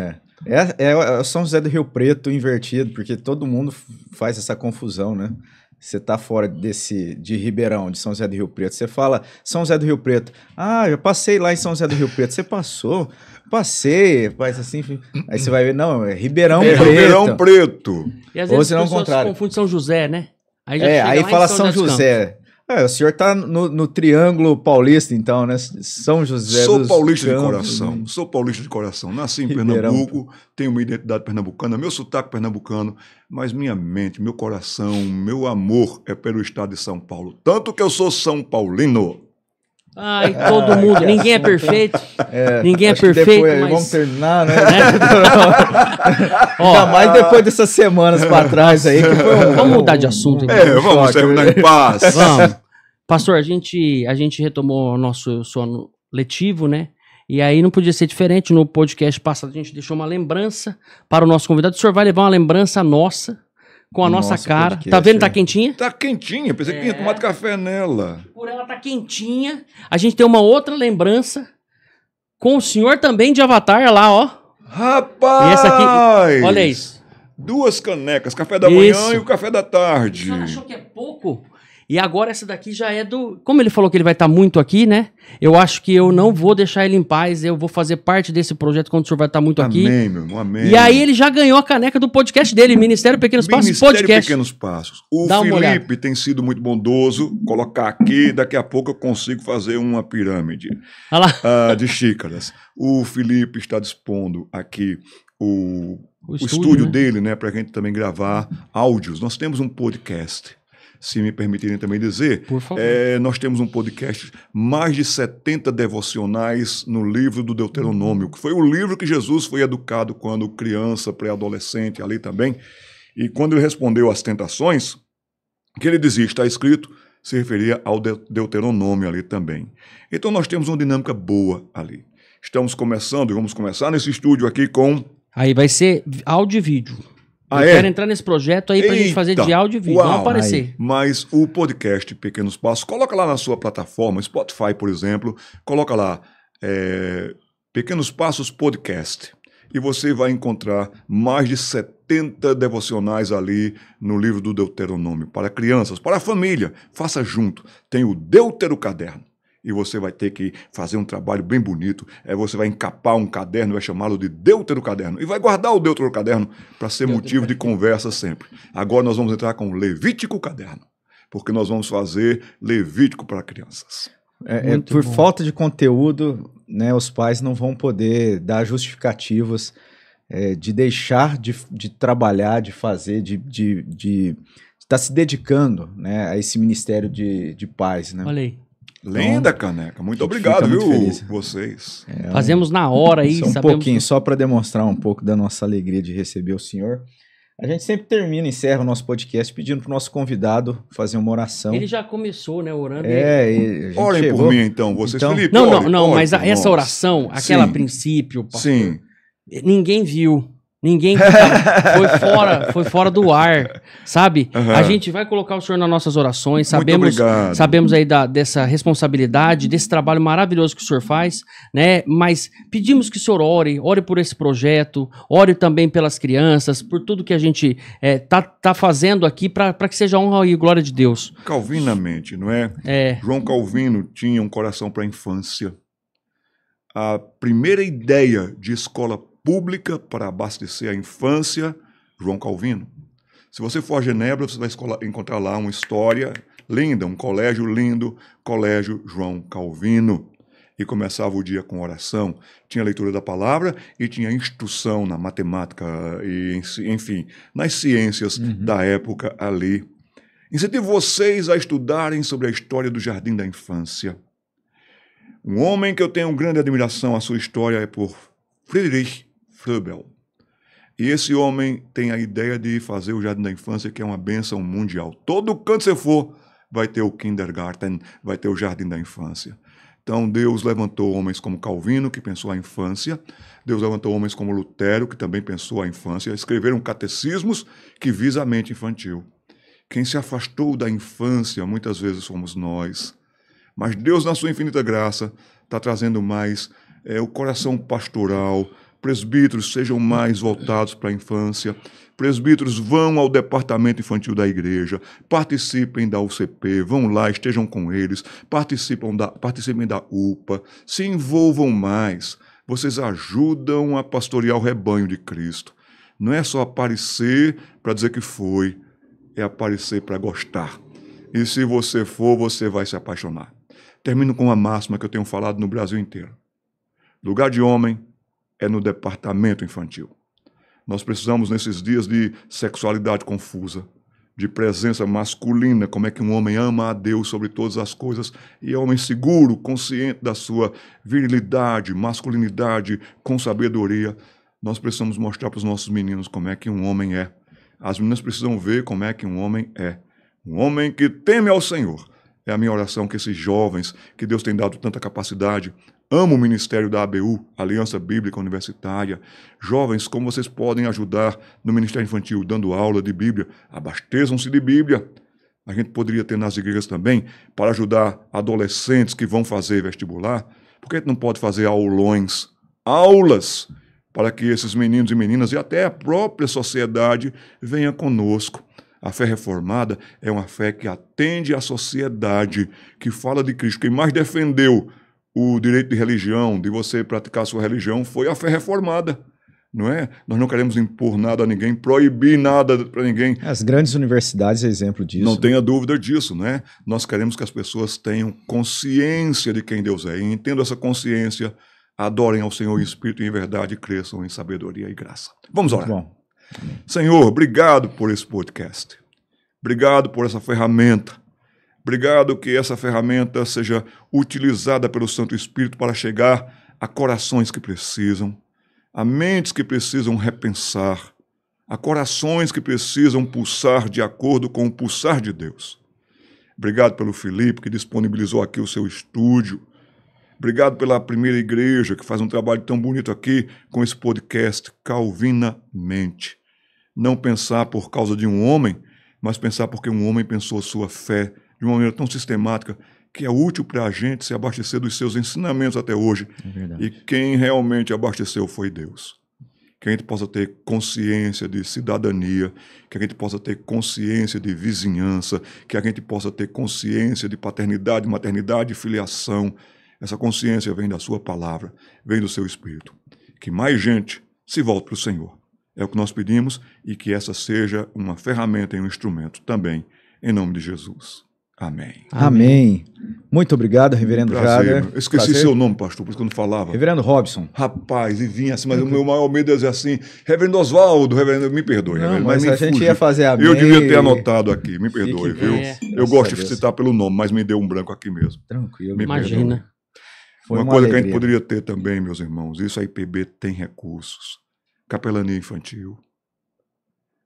É São José do Rio Preto invertido, porque todo mundo faz essa confusão, né? Você tá fora de Ribeirão, de São José do Rio Preto. Você fala São José do Rio Preto. Ah, eu passei lá em São José do Rio Preto. Você passou? Passei. Faz assim. Aí você vai ver, não, é Ribeirão Preto. Ribeirão Preto. E às vezes as pessoas confundem São José, né? Aí, aí fala São José. O senhor tá no Triângulo Paulista, então, né? São José Sou paulista de coração. Sou paulista de coração. Nasci em Pernambuco, tenho uma identidade pernambucana, meu sotaque pernambucano, mas minha mente, meu coração, meu amor é pelo estado de São Paulo. Tanto que eu sou São Paulino. Ai, todo mundo. Ninguém é perfeito. Ninguém é perfeito, mas... Vamos terminar, né? Ainda mais depois dessas semanas para trás aí. Que foi vamos mudar de assunto. Então. Vamos terminar em paz. Vamos. Pastor, a gente retomou o nosso sono letivo, né? E aí não podia ser diferente. No podcast passado a gente deixou uma lembrança para o nosso convidado. O senhor vai levar uma lembrança nossa, com a nossa cara. Podcast, tá vendo? Tá quentinha? Tá quentinha. Pensei que tinha tomado café nela. Por ela tá quentinha. A gente tem uma outra lembrança com o senhor também de Avatar lá, ó. Rapaz! E essa aqui, olha isso. 2 canecas, café da manhã e o café da tarde. Você achou que é pouco? E agora essa daqui já é do... Como ele falou que ele vai estar muito aqui, né? Eu acho que eu não vou deixar ele em paz. Eu vou fazer parte desse projeto quando o senhor vai estar muito aqui. Amém, meu irmão, amém. E aí ele já ganhou a caneca do podcast dele, Ministério Pequenos Passos Podcast. Ministério Pequenos Passos. O Felipe tem sido muito bondoso. Colocar aqui, daqui a pouco eu consigo fazer uma pirâmide de xícaras. O Felipe está dispondo aqui o estúdio dele, né? Para a gente também gravar áudios. Nós temos um podcast. Se me permitirem também dizer, por favor. Nós temos um podcast, mais de 70 devocionais no livro do Deuteronômio, que foi o livro que Jesus foi educado quando criança, pré-adolescente, ali também. E quando ele respondeu às tentações, que ele dizia, está escrito, se referia ao Deuteronômio ali também. Então nós temos uma dinâmica boa ali. Estamos começando, e vamos começar nesse estúdio aqui com... Aí vai ser áudio e vídeo. Eu quero entrar nesse projeto aí pra gente fazer de áudio e vídeo, não aparecer. Aí. Mas o podcast Pequenos Passos, coloca lá na sua plataforma, Spotify, por exemplo, coloca lá Pequenos Passos Podcast. E você vai encontrar mais de 70 devocionais ali no livro do Deuteronômio, para crianças, para a família. Faça junto. Tem o Deuterocaderno. E você vai ter que fazer um trabalho bem bonito. Você vai encapar um caderno, vai chamá-lo de Deuterocaderno. E vai guardar o Deuterocaderno para ser motivo de conversa sempre. Agora nós vamos entrar com o Levítico Caderno, porque nós vamos fazer Levítico para crianças. Por falta de conteúdo, né, os pais não vão poder dar justificativas de deixar de trabalhar, de fazer, de estar se dedicando, né, a esse ministério de pais. Né? Olha aí. Linda caneca, muito obrigado, viu, vocês. Fazemos na hora aí. Um pouquinho, só para demonstrar um pouco da nossa alegria de receber o senhor. A gente sempre encerra o nosso podcast pedindo para o nosso convidado fazer uma oração. Ele já começou, né, orando. Orem por mim, então, vocês, Felipe. Não, mas essa oração, aquela a princípio, pastor, sim. Ninguém viu. Ninguém foi fora do ar, sabe? Uhum. A gente vai colocar o senhor nas nossas orações, sabemos aí dessa responsabilidade, desse trabalho maravilhoso que o senhor faz, né? Mas pedimos que o senhor ore por esse projeto, ore também pelas crianças, por tudo que a gente tá fazendo aqui para que seja honra e glória de Deus. Calvinamente, não é? João Calvino tinha um coração para a infância. A primeira ideia de escola pública para abastecer a infância, João Calvino. Se você for a Genebra, você vai encontrar lá uma história linda, um colégio lindo, Colégio João Calvino. E começava o dia com oração, tinha leitura da palavra e tinha instrução na matemática e, enfim, nas ciências da época ali. Incentivo vocês a estudarem sobre a história do Jardim da Infância. Um homem que eu tenho grande admiração, a sua história é por Friedrich Froebel. E esse homem tem a ideia de fazer o Jardim da Infância, que é uma bênção mundial. Todo canto que você for, vai ter o kindergarten, vai ter o Jardim da Infância. Então Deus levantou homens como Calvino, que pensou a infância. Deus levantou homens como Lutero, que também pensou a infância. Escreveram catecismos que visam a mente infantil. Quem se afastou da infância, muitas vezes fomos nós. Mas Deus, na sua infinita graça, está trazendo mais o coração pastoral. Presbíteros sejam mais voltados para a infância. Presbíteros vão ao departamento infantil da igreja, participem da UCP, vão lá, estejam com eles, participem da UPA, se envolvam mais. Vocês ajudam a pastorear o rebanho de Cristo. Não é só aparecer para dizer que foi, é aparecer para gostar. E se você for, você vai se apaixonar. Termino com uma máxima que eu tenho falado no Brasil inteiro. Lugar de homem é no departamento infantil. Nós precisamos, nesses dias de sexualidade confusa, de presença masculina, como é que um homem ama a Deus sobre todas as coisas, e é um homem seguro, consciente da sua virilidade, masculinidade, com sabedoria. Nós precisamos mostrar para os nossos meninos como é que um homem é. As meninas precisam ver como é que um homem é. Um homem que teme ao Senhor. É a minha oração que esses jovens, que Deus tem dado tanta capacidade, amo o ministério da ABU, Aliança Bíblica Universitária. Jovens, como vocês podem ajudar no Ministério Infantil, dando aula de Bíblia? Abasteçam-se de Bíblia. A gente poderia ter nas igrejas também, para ajudar adolescentes que vão fazer vestibular. Por que a gente não pode fazer aulões, aulas, para que esses meninos e meninas e até a própria sociedade venha conosco? A fé reformada é uma fé que atende à sociedade, que fala de Cristo. Quem mais defendeu o direito de religião, de você praticar a sua religião, foi a fé reformada, não é? Nós não queremos impor nada a ninguém, proibir nada para ninguém. As grandes universidades é exemplo disso. Não tenha dúvida disso, não é? Nós queremos que as pessoas tenham consciência de quem Deus é, e entendam essa consciência, adorem ao Senhor em espírito e em verdade, e cresçam em sabedoria e graça. Vamos orar. Bom. Senhor, obrigado por esse podcast. Obrigado por essa ferramenta. Obrigado que essa ferramenta seja utilizada pelo Santo Espírito para chegar a corações que precisam, a mentes que precisam repensar, a corações que precisam pulsar de acordo com o pulsar de Deus. Obrigado pelo Felipe, que disponibilizou aqui o seu estúdio. Obrigado pela primeira igreja, que faz um trabalho tão bonito aqui com esse podcast Calvinamente. Não pensar por causa de um homem, mas pensar porque um homem pensou sua fé de uma maneira tão sistemática que é útil para a gente se abastecer dos seus ensinamentos até hoje. É verdade. E quem realmente abasteceu foi Deus. Que a gente possa ter consciência de cidadania, que a gente possa ter consciência de vizinhança, que a gente possa ter consciência de paternidade, maternidade e filiação. Essa consciência vem da sua palavra, vem do seu Espírito. Que mais gente se volte para o Senhor. É o que nós pedimos, e que essa seja uma ferramenta e um instrumento também, em nome de Jesus. Amém. Amém. Muito obrigado, reverendo Jader. Eu esqueci seu nome, pastor, por isso que eu não falava. Reverendo Robson. Rapaz, e vinha assim, mas o meu maior medo é dizer assim, reverendo Oswaldo, reverendo, me perdoe. Não, reverendo, mas me a gente fugiu. ia fazer amém. Eu devia ter anotado aqui, me perdoe, Fique viu? bem. Eu gosto de citar pelo nome, mas me deu um branco aqui mesmo. Tranquilo. Me Imagina. Foi uma coisa que a gente alegria. poderia ter também, meus irmãos, isso a IPB tem recursos. Capelania infantil.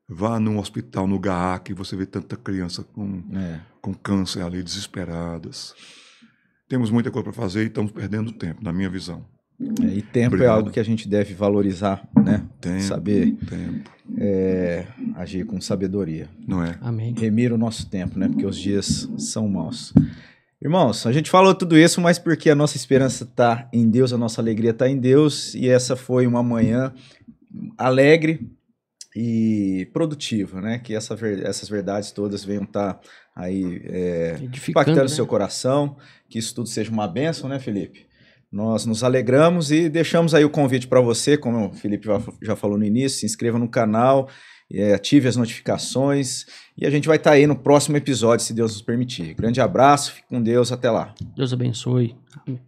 Vá num hospital, no GAAC, você vê tanta criança com câncer ali, desesperadas. Temos muita coisa para fazer e estamos perdendo tempo, na minha visão. E tempo Obrigado. é algo que a gente deve valorizar, né? Tempo, Saber tempo, agir com sabedoria. não é? Amém. Remir o nosso tempo, né? Porque os dias são maus. Irmãos, a gente falou tudo isso, mas porque a nossa esperança está em Deus, a nossa alegria está em Deus, e essa foi uma manhã alegre e produtiva, né? Que essas verdades todas venham estar aí impactando o seu coração, que isso tudo seja uma bênção, né, Felipe? Nós nos alegramos e deixamos aí o convite para você, como o Felipe já falou no início, se inscreva no canal, ative as notificações, e a gente vai estar aí no próximo episódio, se Deus nos permitir. Grande abraço, fique com Deus, até lá. Deus abençoe. Amém.